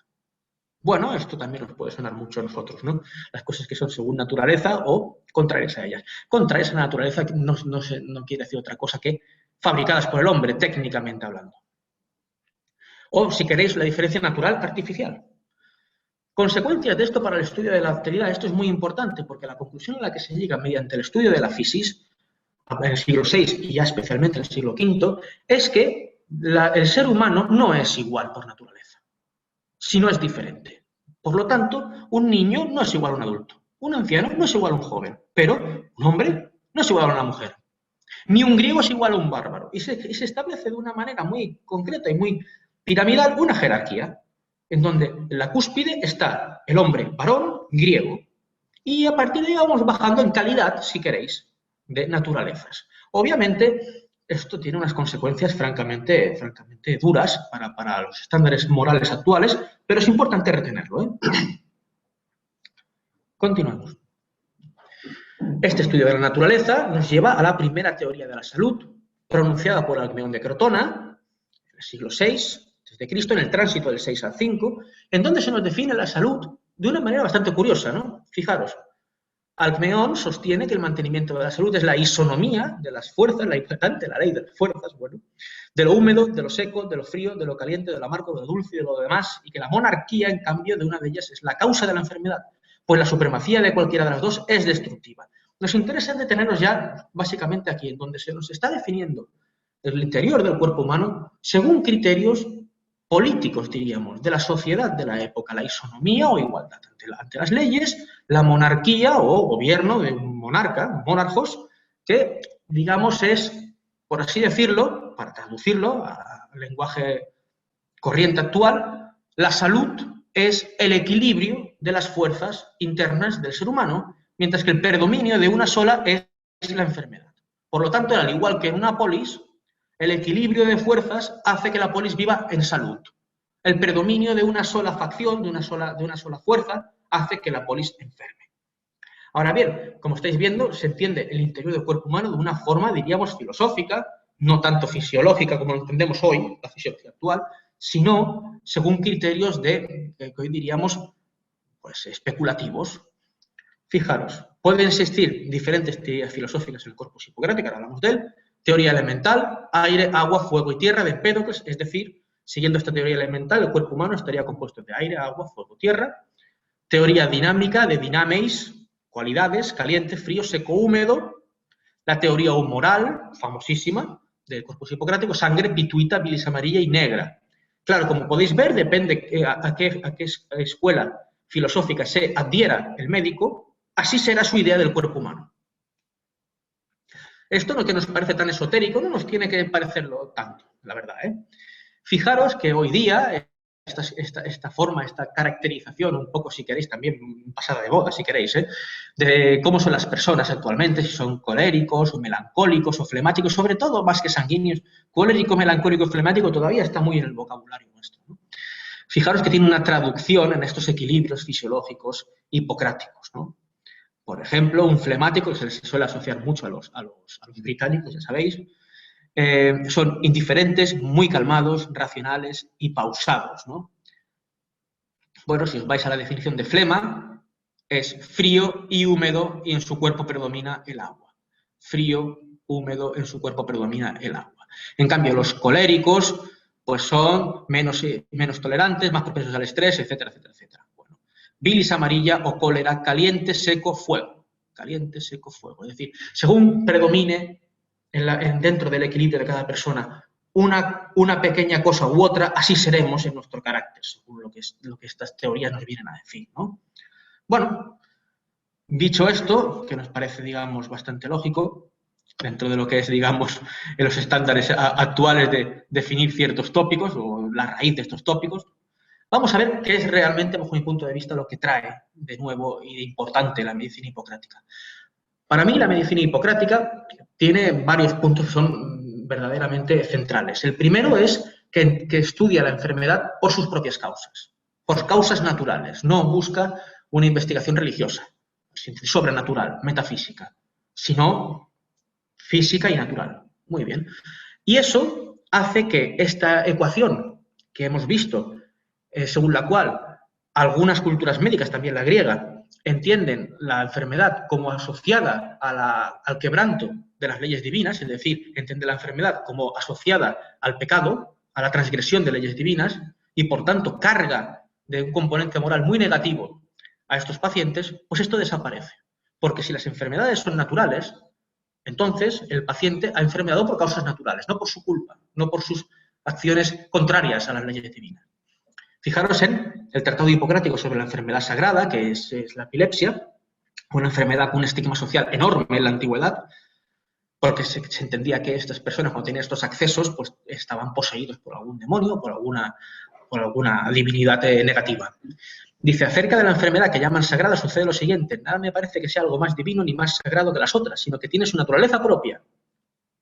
Bueno, esto también nos puede sonar mucho a nosotros, ¿no? Las cosas que son según naturaleza o contrarias a ellas. Contrarias a la naturaleza no quiere decir otra cosa que fabricadas por el hombre, técnicamente hablando. O, si queréis, la diferencia natural-artificial. Consecuencias de esto para el estudio de la alteridad. Esto es muy importante porque la conclusión a la que se llega mediante el estudio de la fisis, en el siglo VI y ya especialmente en el siglo V, es que el ser humano no es igual por naturaleza, sino es diferente. Por lo tanto, un niño no es igual a un adulto, un anciano no es igual a un joven, pero un hombre no es igual a una mujer, ni un griego es igual a un bárbaro. Y se establece de una manera muy concreta y muy piramidal una jerarquía, en donde en la cúspide está el hombre varón griego, y a partir de ahí vamos bajando en calidad, si queréis, de naturalezas. Obviamente, esto tiene unas consecuencias francamente duras para los estándares morales actuales, pero es importante retenerlo, ¿eh? Continuamos. Este estudio de la naturaleza nos lleva a la primera teoría de la salud, pronunciada por Alcmeón de Crotona, en el siglo VI de Cristo, en el tránsito del 6 al 5, en donde se nos define la salud de una manera bastante curiosa, ¿no? Fijaros, Alcmeón sostiene que el mantenimiento de la salud es la isonomía de las fuerzas, la importante, la ley de las fuerzas, bueno, de lo húmedo, de lo seco, de lo frío, de lo caliente, de lo amargo, de lo dulce y de lo demás, y que la monarquía, en cambio, de una de ellas es la causa de la enfermedad, pues la supremacía de cualquiera de las dos es destructiva. Nos interesa detenernos ya, básicamente aquí, en donde se nos está definiendo el interior del cuerpo humano según criterios políticos, diríamos, de la sociedad de la época, la isonomía o igualdad ante las leyes, la monarquía o gobierno de un monarca, monarcos, que, digamos, es, por así decirlo, para traducirlo al lenguaje corriente actual, la salud es el equilibrio de las fuerzas internas del ser humano, mientras que el predominio de una sola es la enfermedad. Por lo tanto, al igual que en una polis, el equilibrio de fuerzas hace que la polis viva en salud. El predominio de una sola facción, de una sola fuerza, hace que la polis enferme. Ahora bien, como estáis viendo, se entiende el interior del cuerpo humano de una forma, diríamos, filosófica, no tanto fisiológica como lo entendemos hoy, la fisiología actual, sino según criterios que hoy diríamos, pues, especulativos. Fijaros, pueden existir diferentes teorías filosóficas en el corpus hipocrático, ahora hablamos de él. Teoría elemental, aire, agua, fuego y tierra de Empédocles, es decir, siguiendo esta teoría elemental, el cuerpo humano estaría compuesto de aire, agua, fuego, tierra. Teoría dinámica de dinameis, cualidades, caliente, frío, seco, húmedo. La teoría humoral, famosísima, del corpus hipocrático, sangre, pituita, bilis amarilla y negra. Claro, como podéis ver, depende a qué escuela filosófica se adhiera el médico, así será su idea del cuerpo humano. Esto no que nos parece tan esotérico, no nos tiene que parecerlo tanto, la verdad, ¿eh? Fijaros que hoy día esta forma, esta caracterización, un poco, si queréis, también pasada de moda, si queréis, de cómo son las personas actualmente, si son coléricos, o melancólicos, o flemáticos, sobre todo más que sanguíneos. Colérico, melancólico, flemático todavía está muy en el vocabulario nuestro, ¿no? Fijaros que tiene una traducción en estos equilibrios fisiológicos hipocráticos, ¿no? Por ejemplo, un flemático, que se les suele asociar mucho a los británicos, ya sabéis, son indiferentes, muy calmados, racionales y pausados, ¿no? Bueno, si os vais a la definición de flema, es frío y húmedo y en su cuerpo predomina el agua. Frío, húmedo, en su cuerpo predomina el agua. En cambio, los coléricos pues son menos tolerantes, más propensos al estrés, etcétera, etcétera, etcétera. Bueno, bilis amarilla o cólera, caliente, seco, fuego. Caliente, seco, fuego. Es decir, según predomine dentro del equilibrio de cada persona una pequeña cosa u otra, así seremos en nuestro carácter, según lo que estas teorías nos vienen a decir, ¿no? Bueno, dicho esto, que nos parece, digamos, bastante lógico, dentro de lo que es, digamos, en los estándares actuales de definir ciertos tópicos o la raíz de estos tópicos, vamos a ver qué es realmente, bajo mi punto de vista, lo que trae de nuevo y de importante la medicina hipocrática. Para mí, la medicina hipocrática tiene varios puntos que son verdaderamente centrales. El primero es que estudia la enfermedad por sus propias causas, por causas naturales. No busca una investigación religiosa, sobrenatural, metafísica, sino física y natural. Muy bien. Y eso hace que esta ecuación que hemos visto, según la cual algunas culturas médicas, también la griega, entienden la enfermedad como asociada al quebranto de las leyes divinas, es decir, entiende la enfermedad como asociada al pecado, a la transgresión de leyes divinas, y por tanto carga de un componente moral muy negativo a estos pacientes, pues esto desaparece. Porque si las enfermedades son naturales, entonces el paciente ha enfermado por causas naturales, no por su culpa, no por sus acciones contrarias a las leyes divinas. Fijaros en el Tratado Hipocrático sobre la enfermedad sagrada, que es la epilepsia, una enfermedad con un estigma social enorme en la antigüedad, porque se entendía que estas personas, cuando tenían estos accesos, pues estaban poseídos por algún demonio, por alguna divinidad negativa. Dice, acerca de la enfermedad que llaman sagrada sucede lo siguiente: nada me parece que sea algo más divino ni más sagrado que las otras, sino que tiene su naturaleza propia,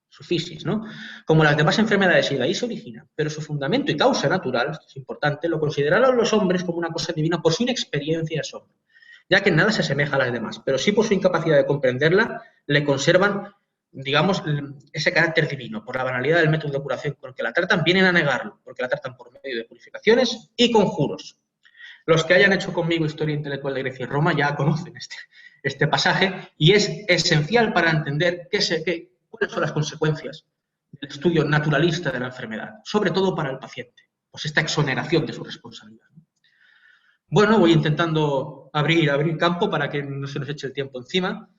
su fisis, ¿no? Como las demás enfermedades, y de ahí se originan, pero su fundamento y causa natural, esto es importante, lo consideraron los hombres como una cosa divina por su inexperiencia y asombro, ya que en nada se asemeja a las demás, pero sí por su incapacidad de comprenderla, le conservan, digamos, ese carácter divino. Por la banalidad del método de curación con el que la tratan, vienen a negarlo, porque la tratan por medio de purificaciones y conjuros. Los que hayan hecho conmigo historia intelectual de Grecia y Roma ya conocen este pasaje, y es esencial para entender cuáles son las consecuencias del estudio naturalista de la enfermedad, sobre todo para el paciente, pues esta exoneración de su responsabilidad. Bueno, voy intentando abrir campo para que no se nos eche el tiempo encima.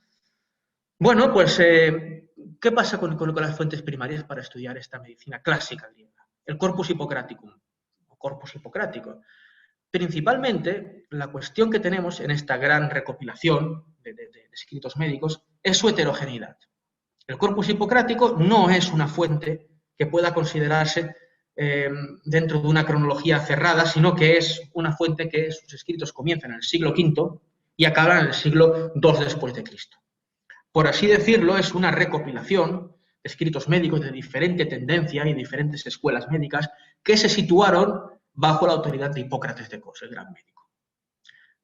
Bueno, pues, ¿qué pasa con las fuentes primarias para estudiar esta medicina clásica griega? El corpus hippocraticum, o corpus hipocrático. Principalmente, la cuestión que tenemos en esta gran recopilación de escritos médicos es su heterogeneidad. El corpus hipocrático no es una fuente que pueda considerarse dentro de una cronología cerrada, sino que es una fuente que sus escritos comienzan en el siglo V y acaban en el siglo II después de Cristo. Por así decirlo, es una recopilación de escritos médicos de diferente tendencia y diferentes escuelas médicas que se situaron bajo la autoridad de Hipócrates de Cos, el gran médico.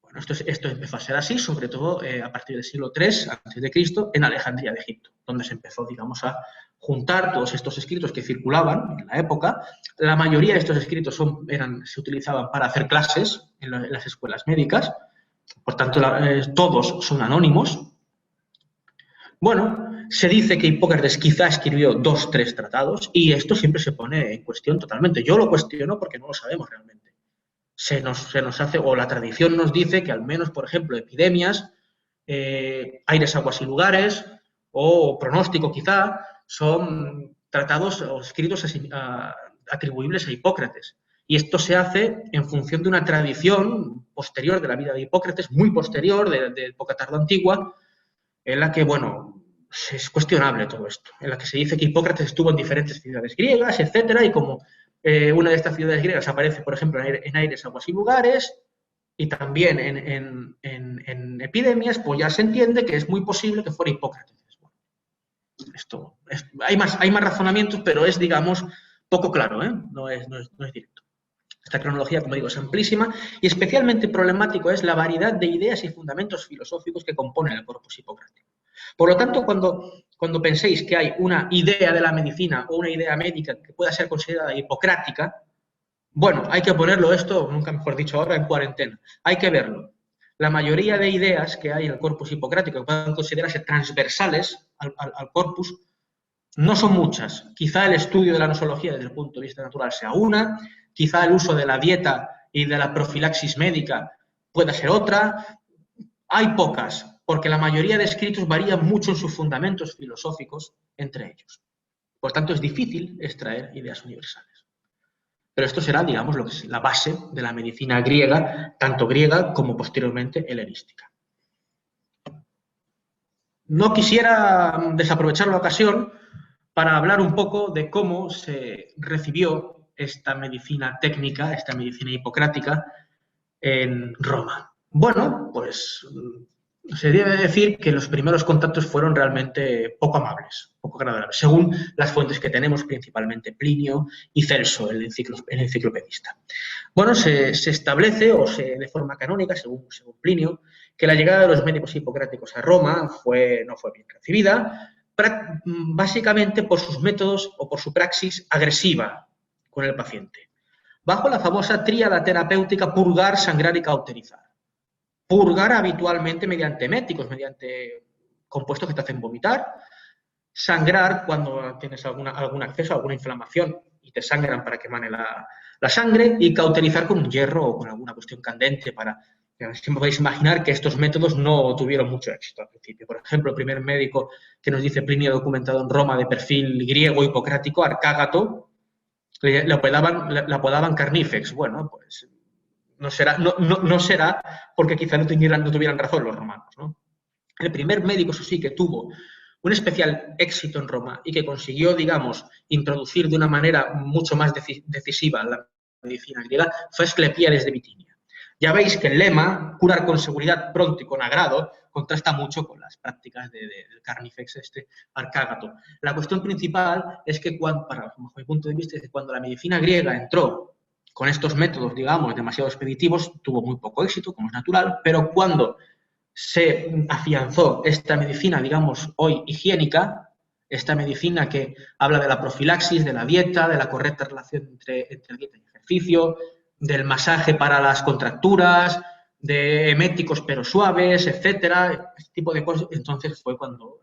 Bueno, esto empezó a ser así, sobre todo a partir del siglo III a.C., en Alejandría de Egipto, donde se empezó, digamos, a juntar todos estos escritos que circulaban en la época. La mayoría de estos escritos se utilizaban para hacer clases en las escuelas médicas, por tanto, todos son anónimos. Bueno, se dice que Hipócrates quizá escribió 2 o 3 tratados, y esto siempre se pone en cuestión totalmente. Yo lo cuestiono porque no lo sabemos realmente. Se nos hace, o la tradición nos dice que al menos, por ejemplo, epidemias, aires, aguas y lugares, o pronóstico quizá, son tratados o escritos atribuibles a Hipócrates. Y esto se hace en función de una tradición posterior de la vida de Hipócrates, muy posterior, de época tardoantigua, en la que, bueno, es cuestionable todo esto, en la que se dice que Hipócrates estuvo en diferentes ciudades griegas, etcétera, y como una de estas ciudades griegas aparece, por ejemplo, en aires, aguas y lugares, y también en epidemias, pues ya se entiende que es muy posible que fuera Hipócrates. Hay más razonamientos, pero es, digamos, poco claro, ¿eh? No es directo. Esta cronología, como digo, es amplísima y especialmente problemático es la variedad de ideas y fundamentos filosóficos que componen el corpus hipocrático. Por lo tanto, cuando penséis que hay una idea de la medicina o una idea médica que pueda ser considerada hipocrática, bueno, hay que ponerlo esto, nunca mejor dicho ahora, en cuarentena. Hay que verlo. La mayoría de ideas que hay en el corpus hipocrático que puedan considerarse transversales al corpus no son muchas. Quizá el estudio de la nosología desde el punto de vista natural sea una, quizá el uso de la dieta y de la profilaxis médica pueda ser otra. Hay pocas, porque la mayoría de escritos varían mucho en sus fundamentos filosóficos entre ellos. Por tanto, es difícil extraer ideas universales. Pero esto será, digamos, lo que es la base de la medicina griega, tanto griega como posteriormente helenística. No quisiera desaprovechar la ocasión para hablar un poco de cómo se recibió esta medicina técnica, esta medicina hipocrática en Roma. Bueno, pues se debe decir que los primeros contactos fueron realmente poco amables, poco agradables, según las fuentes que tenemos, principalmente Plinio y Celso, el enciclopedista. Bueno, se establece, de forma canónica, según Plinio, que la llegada de los médicos hipocráticos a Roma no fue bien recibida, básicamente por sus métodos o por su praxis agresiva con el paciente, bajo la famosa tríada terapéutica purgar, sangrar y cauterizar. Purgar habitualmente mediante eméticos, mediante compuestos que te hacen vomitar. Sangrar cuando tienes algún acceso a alguna inflamación y te sangran para que emane la sangre. Y cauterizar con un hierro o con alguna cuestión candente para... Siempre podéis imaginar que estos métodos no tuvieron mucho éxito al principio. Por ejemplo, el primer médico que nos dice Plinio documentado en Roma de perfil griego hipocrático, Arcágato, le apodaban Carnifex. Bueno, pues... No será porque quizá no tuvieran razón los romanos, ¿no? El primer médico, eso sí, que tuvo un especial éxito en Roma y que consiguió, digamos, introducir de una manera mucho más decisiva la medicina griega fue Asclepíades de Bitinia. Ya veis que el lema, curar con seguridad, pronto y con agrado, contrasta mucho con las prácticas del Carnifex Arcágato. La cuestión principal es que, bajo mi punto de vista, es que cuando la medicina griega entró con estos métodos, digamos, demasiado expeditivos, tuvo muy poco éxito, como es natural, pero cuando se afianzó esta medicina, digamos, hoy higiénica, esta medicina que habla de la profilaxis, de la dieta, de la correcta relación entre dieta y ejercicio, del masaje para las contracturas, de eméticos pero suaves, etcétera, este tipo de cosas, entonces fue cuando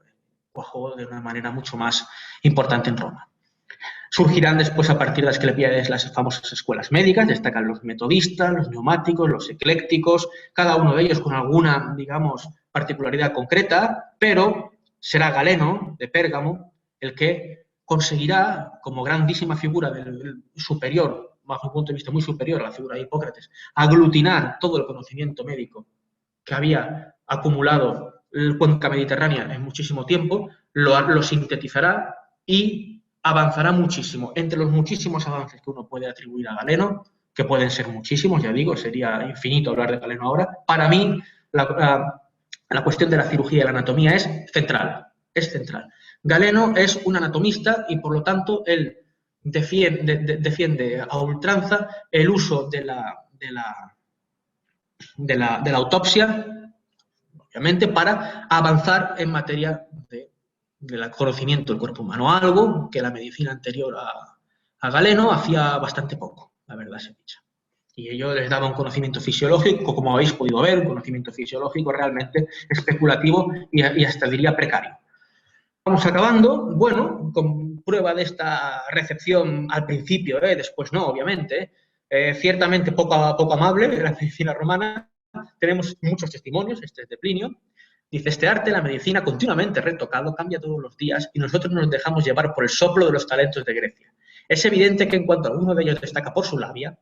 cuajó de una manera mucho más importante en Roma. Surgirán después, a partir de Asclepíades, las famosas escuelas médicas, destacan los metodistas, los neumáticos, los eclécticos, cada uno de ellos con alguna, digamos, particularidad concreta, pero será Galeno, de Pérgamo, el que conseguirá, como grandísima figura del superior, bajo un punto de vista muy superior a la figura de Hipócrates, aglutinar todo el conocimiento médico que había acumulado la cuenca mediterránea en muchísimo tiempo, lo sintetizará y avanzará muchísimo. Entre los muchísimos avances que uno puede atribuir a Galeno, que pueden ser muchísimos, ya digo, sería infinito hablar de Galeno ahora, para mí la cuestión de la cirugía y la anatomía es central. Galeno es un anatomista y, por lo tanto, él defiende a ultranza el uso de la autopsia, obviamente, para avanzar en materia del conocimiento del cuerpo humano, algo que la medicina anterior a Galeno hacía bastante poco, la verdad se dicha. Y ello les daba un conocimiento fisiológico, como habéis podido ver, un conocimiento fisiológico realmente especulativo y hasta diría precario. Vamos acabando, bueno, con prueba de esta recepción al principio, después no, obviamente, ciertamente poco amable de la medicina romana. Tenemos muchos testimonios, este es de Plinio. Dice, este arte, la medicina, continuamente retocado, cambia todos los días y nosotros nos dejamos llevar por el soplo de los talentos de Grecia. Es evidente que en cuanto alguno de ellos destaca por su labia,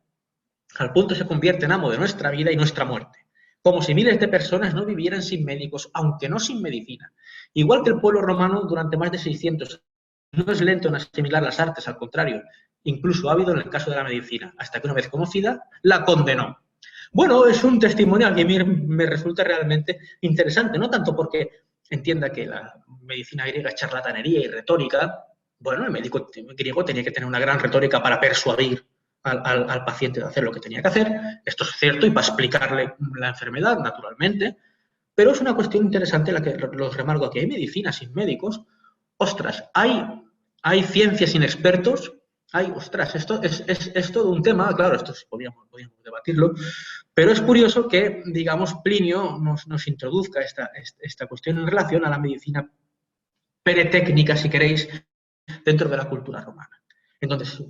al punto se convierte en amo de nuestra vida y nuestra muerte, como si miles de personas no vivieran sin médicos, aunque no sin medicina. Igual que el pueblo romano durante más de 600 no es lento en asimilar las artes, al contrario, incluso ávido en el caso de la medicina, hasta que una vez conocida, la condenó. Bueno, es un testimonio que a mí me resulta realmente interesante, no tanto porque entienda que la medicina griega es charlatanería y retórica. Bueno, el médico griego tenía que tener una gran retórica para persuadir al paciente de hacer lo que tenía que hacer. Esto es cierto, y para explicarle la enfermedad, naturalmente. Pero es una cuestión interesante la que los remarco aquí. Hay medicina sin médicos. Ostras, hay ciencia sin expertos. Ostras, esto es todo un tema. Claro, esto podríamos debatirlo. Pero es curioso que, digamos, Plinio nos introduzca esta cuestión en relación a la medicina peretécnica, si queréis, dentro de la cultura romana. Entonces,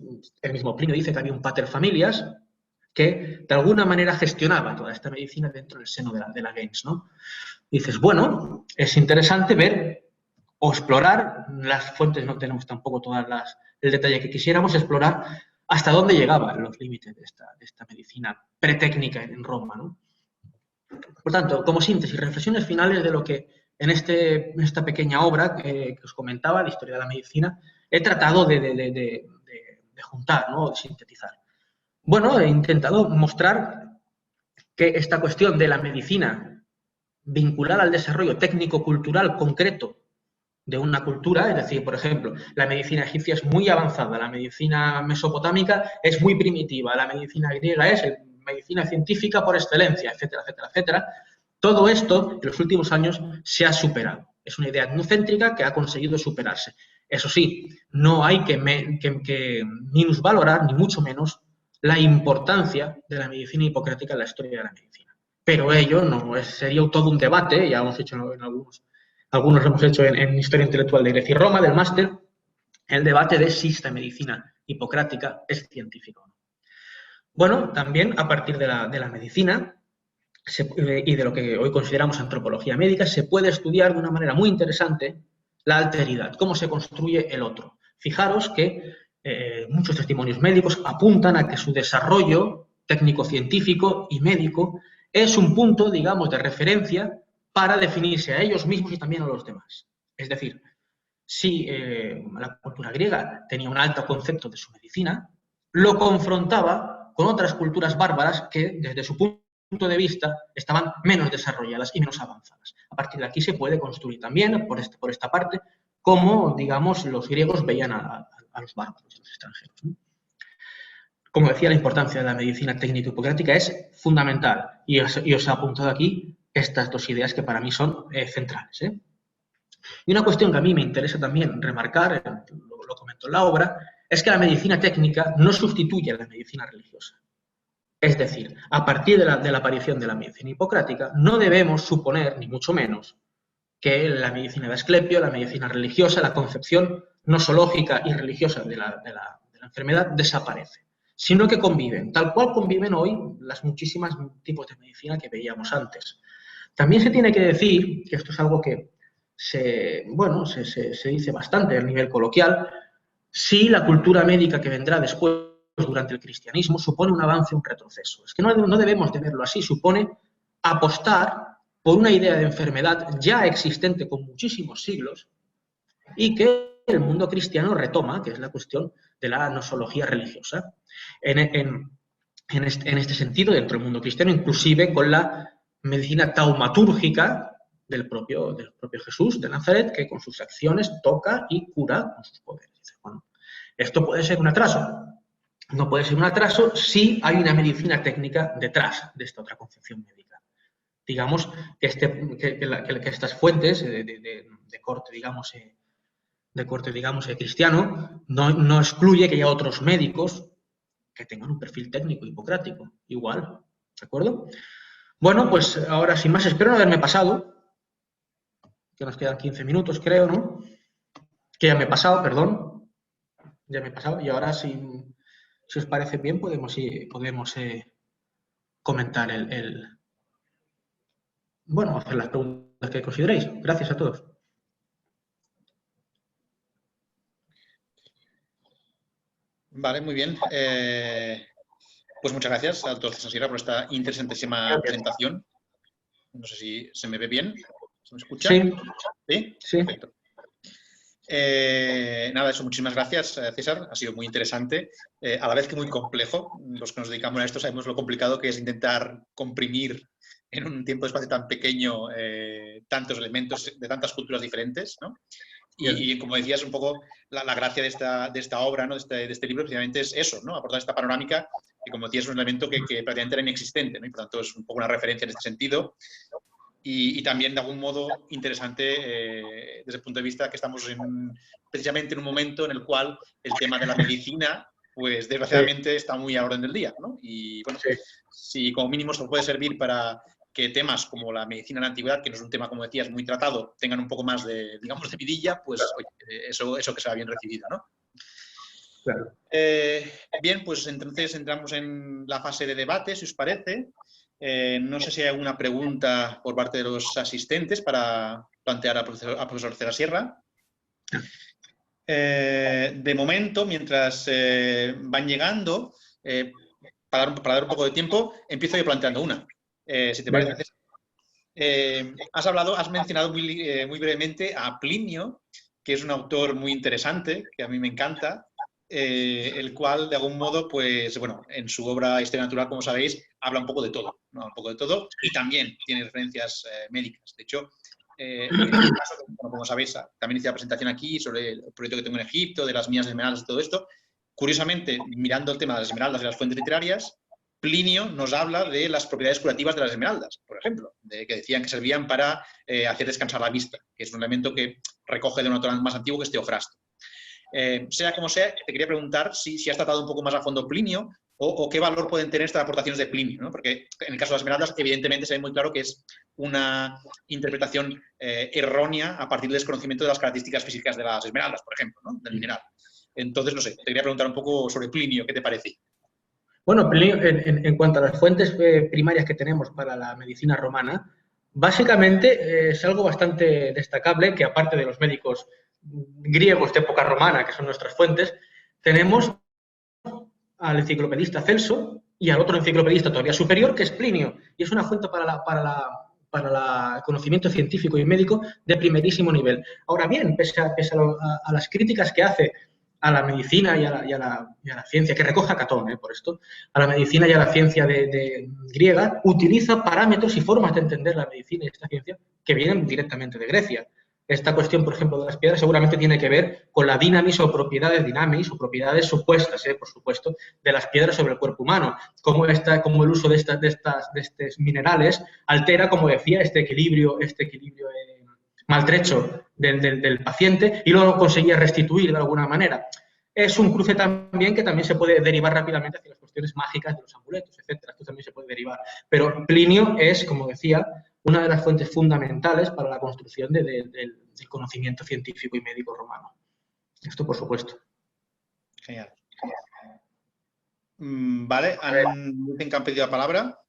el mismo Plinio dice que había un pater familias que de alguna manera gestionaba toda esta medicina dentro del seno de la gens, ¿no? Y dices, bueno, es interesante ver o explorar, las fuentes no tenemos tampoco el detalle que quisiéramos, explorar hasta dónde llegaban los límites de esta medicina pretécnica en Roma, ¿no? Por tanto, como síntesis, reflexiones finales de lo que en esta pequeña obra que os comentaba, de Historia de la Medicina, he tratado de juntar, ¿no? De sintetizar. Bueno, he intentado mostrar que esta cuestión de la medicina vinculada al desarrollo técnico-cultural concreto de una cultura, es decir, por ejemplo, la medicina egipcia es muy avanzada, la medicina mesopotámica es muy primitiva, la medicina griega es medicina científica por excelencia, etcétera, etcétera, etcétera. Todo esto en los últimos años se ha superado. Es una idea etnocéntrica que ha conseguido superarse. Eso sí, no hay que minusvalorar, ni mucho menos, la importancia de la medicina hipocrática en la historia de la medicina. Pero ello no sería todo un debate, ya hemos hecho en algunos lo hemos hecho en Historia Intelectual de Grecia y Roma, del máster, el debate de si esta medicina hipocrática es científica o no. Bueno, también a partir de la medicina y de lo que hoy consideramos antropología médica, se puede estudiar de una manera muy interesante la alteridad, cómo se construye el otro. Fijaros que muchos testimonios médicos apuntan a que su desarrollo técnico-científico y médico es un punto, digamos, de referencia para definirse a ellos mismos y también a los demás. Es decir, si la cultura griega tenía un alto concepto de su medicina, lo confrontaba con otras culturas bárbaras que, desde su punto de vista, estaban menos desarrolladas y menos avanzadas. A partir de aquí se puede construir también, por esta parte, cómo, digamos, los griegos veían a los bárbaros, a los extranjeros, ¿no? Como decía, la importancia de la medicina técnico-hipocrática es fundamental y os he apuntado aquí estas dos ideas que para mí son centrales, ¿eh? Y una cuestión que a mí me interesa también remarcar, lo comento en la obra, es que la medicina técnica no sustituye a la medicina religiosa. Es decir, a partir de la aparición de la medicina hipocrática, no debemos suponer, ni mucho menos, que la medicina de Asclepio, la medicina religiosa, la concepción nosológica y religiosa de la enfermedad desaparece, sino que conviven, tal cual conviven hoy las muchísimas tipos de medicina que veíamos antes. También se tiene que decir, que esto es algo que se dice bastante a nivel coloquial, si la cultura médica que vendrá después durante el cristianismo supone un avance o un retroceso. Es que no debemos de verlo así, supone apostar por una idea de enfermedad ya existente con muchísimos siglos y que el mundo cristiano retoma, que es la cuestión de la nosología religiosa. En este sentido, dentro del mundo cristiano, inclusive con la medicina taumatúrgica del propio Jesús de Nazaret, que con sus acciones toca y cura con sus poderes. Bueno, esto puede ser un atraso. No puede ser un atraso si hay una medicina técnica detrás de esta otra concepción médica. Digamos que estas fuentes de corte, digamos, cristiano, no excluye que haya otros médicos que tengan un perfil técnico hipocrático, igual, ¿de acuerdo? Bueno, pues ahora sin más, espero no haberme pasado, que nos quedan 15 minutos, creo, ¿no? Que ya me he pasado, perdón, ya me he pasado, y ahora si os parece bien podemos comentar bueno, hacer las preguntas que consideréis. Gracias a todos. Vale, muy bien. Pues muchas gracias al doctor César Sierra por esta interesantísima presentación. No sé si se me ve bien. ¿Se me escucha? Sí. ¿Sí? Sí. Perfecto. Nada, eso, muchísimas gracias, César. Ha sido muy interesante, a la vez que muy complejo. Los que nos dedicamos a esto sabemos lo complicado que es intentar comprimir en un tiempo de espacio tan pequeño tantos elementos de tantas culturas diferentes, ¿no? Y como decías, un poco la gracia de esta obra, ¿no? de este libro, precisamente es eso, ¿no? Aportar esta panorámica que, como decías, es un elemento que prácticamente era inexistente, ¿no? Y por tanto es un poco una referencia en este sentido. Y también, de algún modo, interesante desde el punto de vista que estamos precisamente en un momento en el cual el tema de la medicina, pues desgraciadamente está muy a la orden del día, ¿no? Y bueno, si como mínimo esto puede servir para que temas como la medicina en la antigüedad, que no es un tema, como decías, muy tratado, tengan un poco más de, digamos, de vidilla, pues oye, eso que sea bien recibido, ¿no? Claro. Bien, pues entonces entramos en la fase de debate, si os parece. No sé si hay alguna pregunta por parte de los asistentes para plantear al profesor César Sierra. De momento, mientras van llegando, para dar un poco de tiempo, empiezo yo planteando una, si te parece. Has mencionado muy brevemente a Plinio, que es un autor muy interesante, que a mí me encanta, el cual, de algún modo, pues, bueno, en su obra Historia Natural, como sabéis, habla un poco de todo, ¿no? Un poco de todo, y también tiene referencias médicas. De hecho, en este caso, como sabéis, también hice la presentación aquí sobre el proyecto que tengo en Egipto, de las minas de esmeraldas y todo esto. Curiosamente, mirando el tema de las esmeraldas y las fuentes literarias, Plinio nos habla de las propiedades curativas de las esmeraldas, por ejemplo, que decían que servían para hacer descansar la vista, que es un elemento que recoge de un autor más antiguo que es Teofrasto. Sea como sea, te quería preguntar si has tratado un poco más a fondo Plinio o qué valor pueden tener estas aportaciones de Plinio, ¿no? Porque en el caso de las esmeraldas, evidentemente se ve muy claro que es una interpretación errónea a partir del desconocimiento de las características físicas de las esmeraldas, por ejemplo, ¿no? Del mineral. Entonces, no sé, te quería preguntar un poco sobre Plinio, ¿qué te parece? Bueno, Plinio, en cuanto a las fuentes primarias que tenemos para la medicina romana, básicamente es algo bastante destacable que, aparte de los médicos griegos de época romana, que son nuestras fuentes, tenemos al enciclopedista Celso y al otro enciclopedista todavía superior, que es Plinio, y es una fuente para el conocimiento científico y médico de primerísimo nivel. Ahora bien, pese a las críticas que hace a la medicina y a la ciencia, que recoge a Catón, por esto, a la medicina y a la ciencia de griega, utiliza parámetros y formas de entender la medicina y esta ciencia que vienen directamente de Grecia. Esta cuestión, por ejemplo, de las piedras seguramente tiene que ver con la dinamis o propiedades dinamis o propiedades supuestas, por supuesto, de las piedras sobre el cuerpo humano. Cómo el uso de estos minerales altera, como decía, este equilibrio maltrecho del paciente y luego conseguía restituir de alguna manera. Es un cruce también que también se puede derivar rápidamente hacia las cuestiones mágicas de los amuletos, etcétera. Esto también se puede derivar. Pero Plinio es, como decía, una de las fuentes fundamentales para la construcción del conocimiento científico y médico romano. Esto, por supuesto. Genial. Vale, dicen que han pedido la palabra.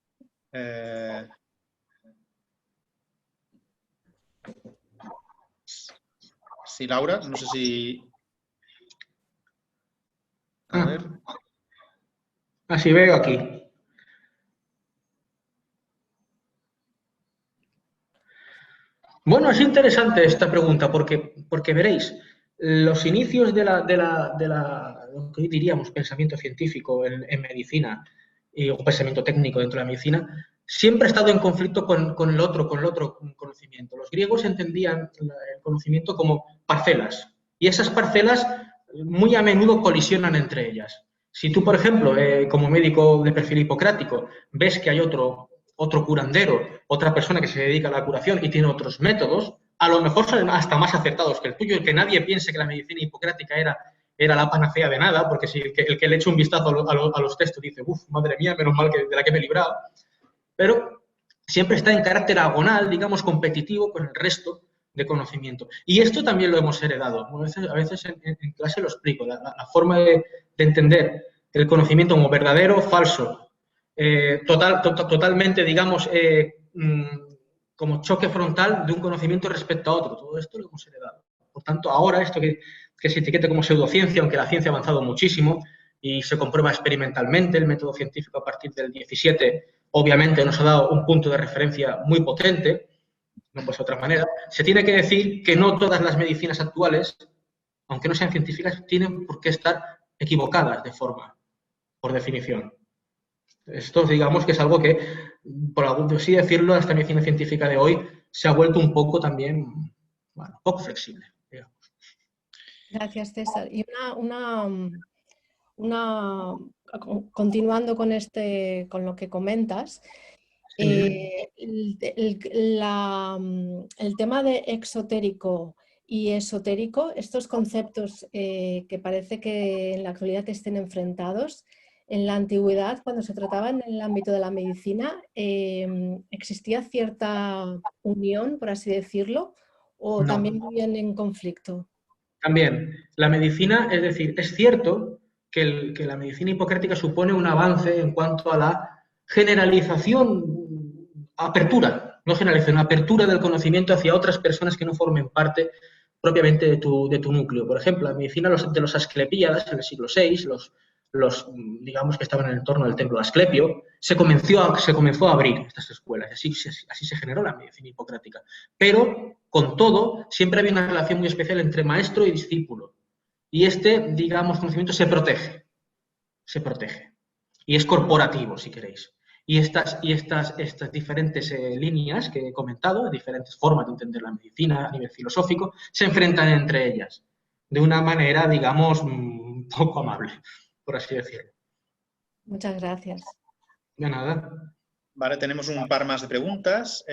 Sí, Laura, no sé si... A ver. Así veo aquí. Bueno, es interesante esta pregunta porque veréis, los inicios de lo que hoy diríamos pensamiento científico en medicina o pensamiento técnico dentro de la medicina, siempre ha estado en conflicto con el otro conocimiento. Los griegos entendían el conocimiento como parcelas y esas parcelas muy a menudo colisionan entre ellas. Si tú, por ejemplo, como médico de perfil hipocrático, ves que hay otro curandero, otra persona que se dedica a la curación y tiene otros métodos, a lo mejor son hasta más acertados que el tuyo, el que nadie piense que la medicina hipocrática era la panacea de nada, porque si el que le echa un vistazo a los textos dice, uff, madre mía, menos mal de la que me he librado, pero siempre está en carácter agonal, digamos, competitivo con el resto de conocimiento. Y esto también lo hemos heredado. A veces en clase lo explico, la forma de entender el conocimiento como verdadero o falso, totalmente, digamos, como choque frontal de un conocimiento respecto a otro. Todo esto lo hemos heredado. Por tanto, ahora esto que se etiqueta como pseudociencia, aunque la ciencia ha avanzado muchísimo, y se comprueba experimentalmente. El método científico a partir del 17 obviamente nos ha dado un punto de referencia muy potente, no pues de otra manera. Se tiene que decir que no todas las medicinas actuales, aunque no sean científicas, tienen por qué estar equivocadas de forma, por definición. Esto, digamos, que es algo que, por así decirlo, esta medicina científica de hoy se ha vuelto un poco también, bueno, poco flexible, digamos. Gracias, César. Y continuando con lo que comentas, el tema de exotérico y esotérico, estos conceptos que parece que en la actualidad estén enfrentados, en la antigüedad, cuando se trataban en el ámbito de la medicina, ¿existía cierta unión, por así decirlo, o No. también vivían en conflicto? También, la medicina, es decir, es cierto que la medicina hipocrática supone un avance en cuanto a la generalización, apertura, no generalización, apertura del conocimiento hacia otras personas que no formen parte propiamente de tu núcleo. Por ejemplo, la medicina de los asclepíadas en el siglo VI, digamos que estaban en el entorno del templo de Asclepio, se comenzó a abrir estas escuelas, así se generó la medicina hipocrática. Pero, con todo, siempre había una relación muy especial entre maestro y discípulo. Y digamos, conocimiento se protege. Y es corporativo, si queréis. Y estas diferentes líneas que he comentado, diferentes formas de entender la medicina a nivel filosófico, se enfrentan entre ellas de una manera, digamos, poco amable, por así decirlo. Muchas gracias. De nada. Vale, tenemos un par más de preguntas.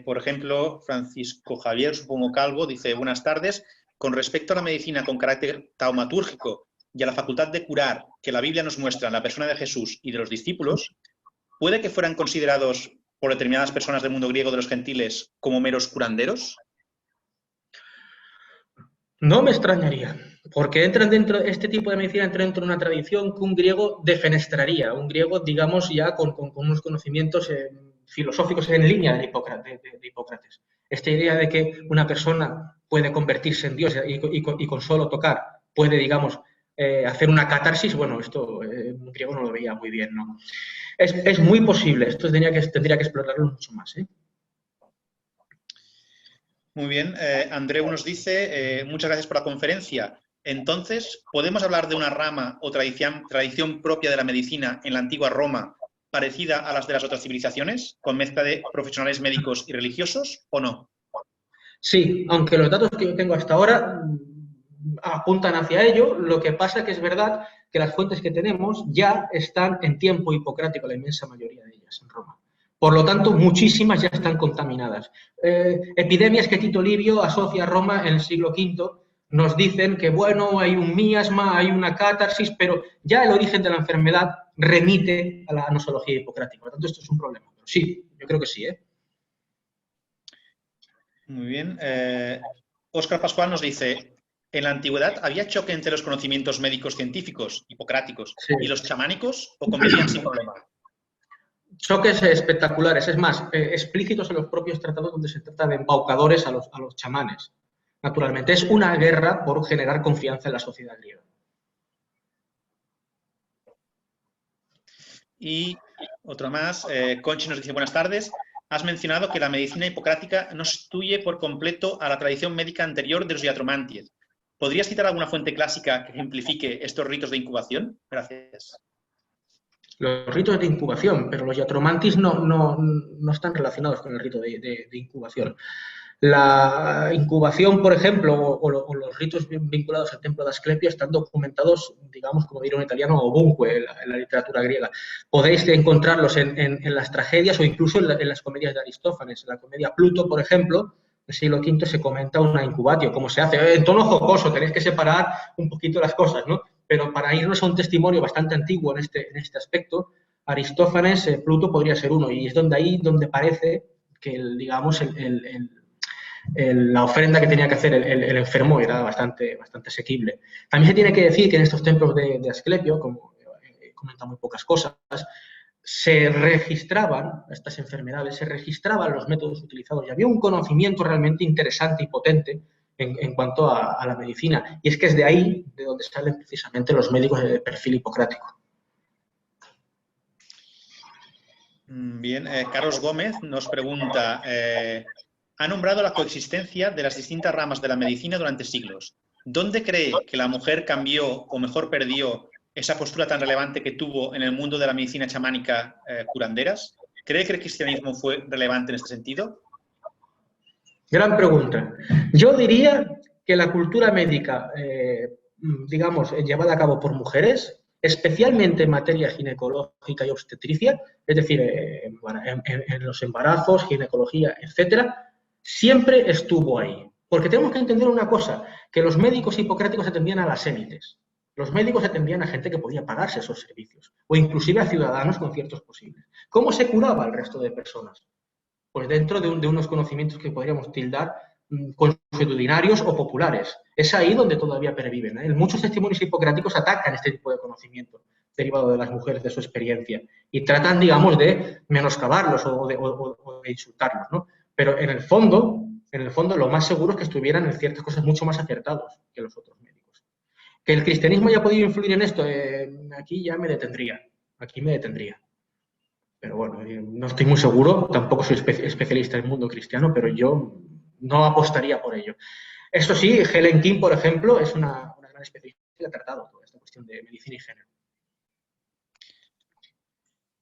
Por ejemplo, Francisco Javier, supongo Calvo, dice: buenas tardes. Con respecto a la medicina con carácter taumatúrgico y a la facultad de curar que la Biblia nos muestra en la persona de Jesús y de los discípulos, ¿puede que fueran considerados por determinadas personas del mundo griego de los gentiles como meros curanderos? No me extrañaría, porque este tipo de medicina entra dentro de una tradición que un griego defenestraría, un griego, digamos, ya con unos conocimientos filosóficos en línea de Hipócrates. Esta idea de que una persona puede convertirse en Dios y con solo tocar puede, digamos, hacer una catarsis, bueno, esto un griego no lo veía muy bien, ¿no? Es muy posible, esto tendría que explorarlo mucho más, ¿eh? Muy bien. Andreu nos dice: muchas gracias por la conferencia. Entonces, ¿podemos hablar de una rama o tradición propia de la medicina en la antigua Roma parecida a las de las otras civilizaciones, con mezcla de profesionales médicos y religiosos, o no? Sí, aunque los datos que yo tengo hasta ahora apuntan hacia ello, lo que pasa que es verdad que las fuentes que tenemos ya están en tiempo hipocrático, la inmensa mayoría de ellas en Roma. Por lo tanto, muchísimas ya están contaminadas. Epidemias que Tito Livio asocia a Roma en el siglo V nos dicen que, bueno, hay un miasma, hay una catarsis, pero ya el origen de la enfermedad remite a la nosología hipocrática. Por lo tanto, esto es un problema. Pero sí, yo creo que sí, ¿eh? Muy bien. Óscar Pascual nos dice: ¿en la antigüedad había choque entre los conocimientos médicos científicos, hipocráticos, Sí. y los chamánicos, o convivían sin problema? Choques espectaculares, es más, explícitos en los propios tratados donde se trata de embaucadores a los chamanes. Naturalmente, es una guerra por generar confianza en la sociedad griega. Y otro más, Conchi nos dice: buenas tardes. Has mencionado que la medicina hipocrática no sustituye por completo a la tradición médica anterior de los iatromanties. ¿Podrías citar alguna fuente clásica que ejemplifique estos ritos de incubación? Gracias. Los ritos de incubación, pero los iatromantis no están relacionados con el rito de incubación. La incubación, por ejemplo, o los ritos vinculados al templo de Asclepio están documentados, digamos, como diría un italiano, ovunque en la literatura griega. Podéis encontrarlos en las tragedias o incluso en las comedias de Aristófanes. En la comedia Pluto, por ejemplo, en el siglo V se comenta una incubatio, cómo se hace. En tono jocoso, tenéis que separar un poquito las cosas, ¿no? Pero para irnos a un testimonio bastante antiguo en este aspecto, Aristófanes, Pluto podría ser uno, y es donde parece que, digamos, la ofrenda que tenía que hacer el enfermo era bastante asequible. También se tiene que decir que en estos templos de Asclepio, como he comentado muy pocas cosas, se registraban estas enfermedades, se registraban los métodos utilizados y había un conocimiento realmente interesante y potente en cuanto a la medicina. Y es que es de ahí de donde salen precisamente los médicos de perfil hipocrático. Bien, Carlos Gómez nos pregunta, ha nombrado la coexistencia de las distintas ramas de la medicina durante siglos. ¿Dónde cree que la mujer cambió o mejor perdió esa postura tan relevante que tuvo en el mundo de la medicina chamánica curanderas? ¿Cree que el cristianismo fue relevante en este sentido? Gran pregunta. Yo diría que la cultura médica, digamos, llevada a cabo por mujeres, especialmente en materia ginecológica y obstetricia, es decir, en los embarazos, ginecología, etcétera, siempre estuvo ahí. Porque tenemos que entender una cosa, que los médicos hipocráticos atendían a las élites. Los médicos atendían a gente que podía pagarse esos servicios, o inclusive a ciudadanos conciertos posibles. ¿Cómo se curaba al resto de personas? Pues dentro de unos conocimientos que podríamos tildar consuetudinarios o populares. Es ahí donde todavía perviven, ¿eh? Muchos testimonios hipocráticos atacan este tipo de conocimiento derivado de las mujeres, de su experiencia, y tratan, digamos, de menoscabarlos o de insultarlos, ¿no? Pero en el fondo, lo más seguro es que estuvieran en ciertas cosas mucho más acertados que los otros médicos. Que el cristianismo haya podido influir en esto, aquí ya me detendría. Aquí me detendría. Pero bueno, no estoy muy seguro, tampoco soy especialista en el mundo cristiano, pero yo no apostaría por ello. Eso sí, Helen King, por ejemplo, es una gran especialista que ha tratado toda esta cuestión de medicina y género.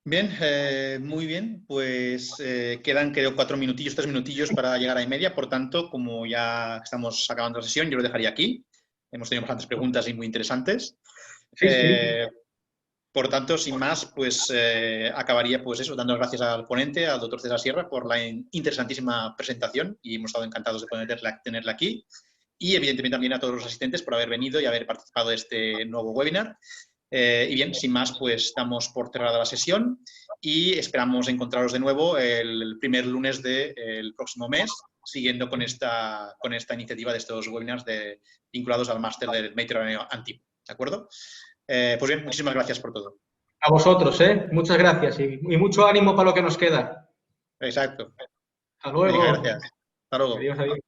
Bien, muy bien, pues quedan creo 4 minutillos, 3 minutillos para llegar a y media, por tanto, como ya estamos acabando la sesión, yo lo dejaría aquí. Hemos tenido bastantes preguntas y muy interesantes. Sí. Por tanto, sin más, pues acabaría pues eso, dando las gracias al ponente, al doctor César Sierra, por la interesantísima presentación y hemos estado encantados de poder tenerla aquí. Y evidentemente también a todos los asistentes por haber venido y haber participado de este nuevo webinar. Y bien, sin más, pues damos por cerrada la sesión y esperamos encontraros de nuevo el primer lunes del próximo mes, siguiendo con esta iniciativa de estos webinars vinculados al máster del Mediterráneo Antiguo. ¿De acuerdo? Pues bien, muchísimas gracias por todo. A vosotros, muchas gracias y mucho ánimo para lo que nos queda. Exacto. Hasta luego. Gracias. Hasta luego. Adiós.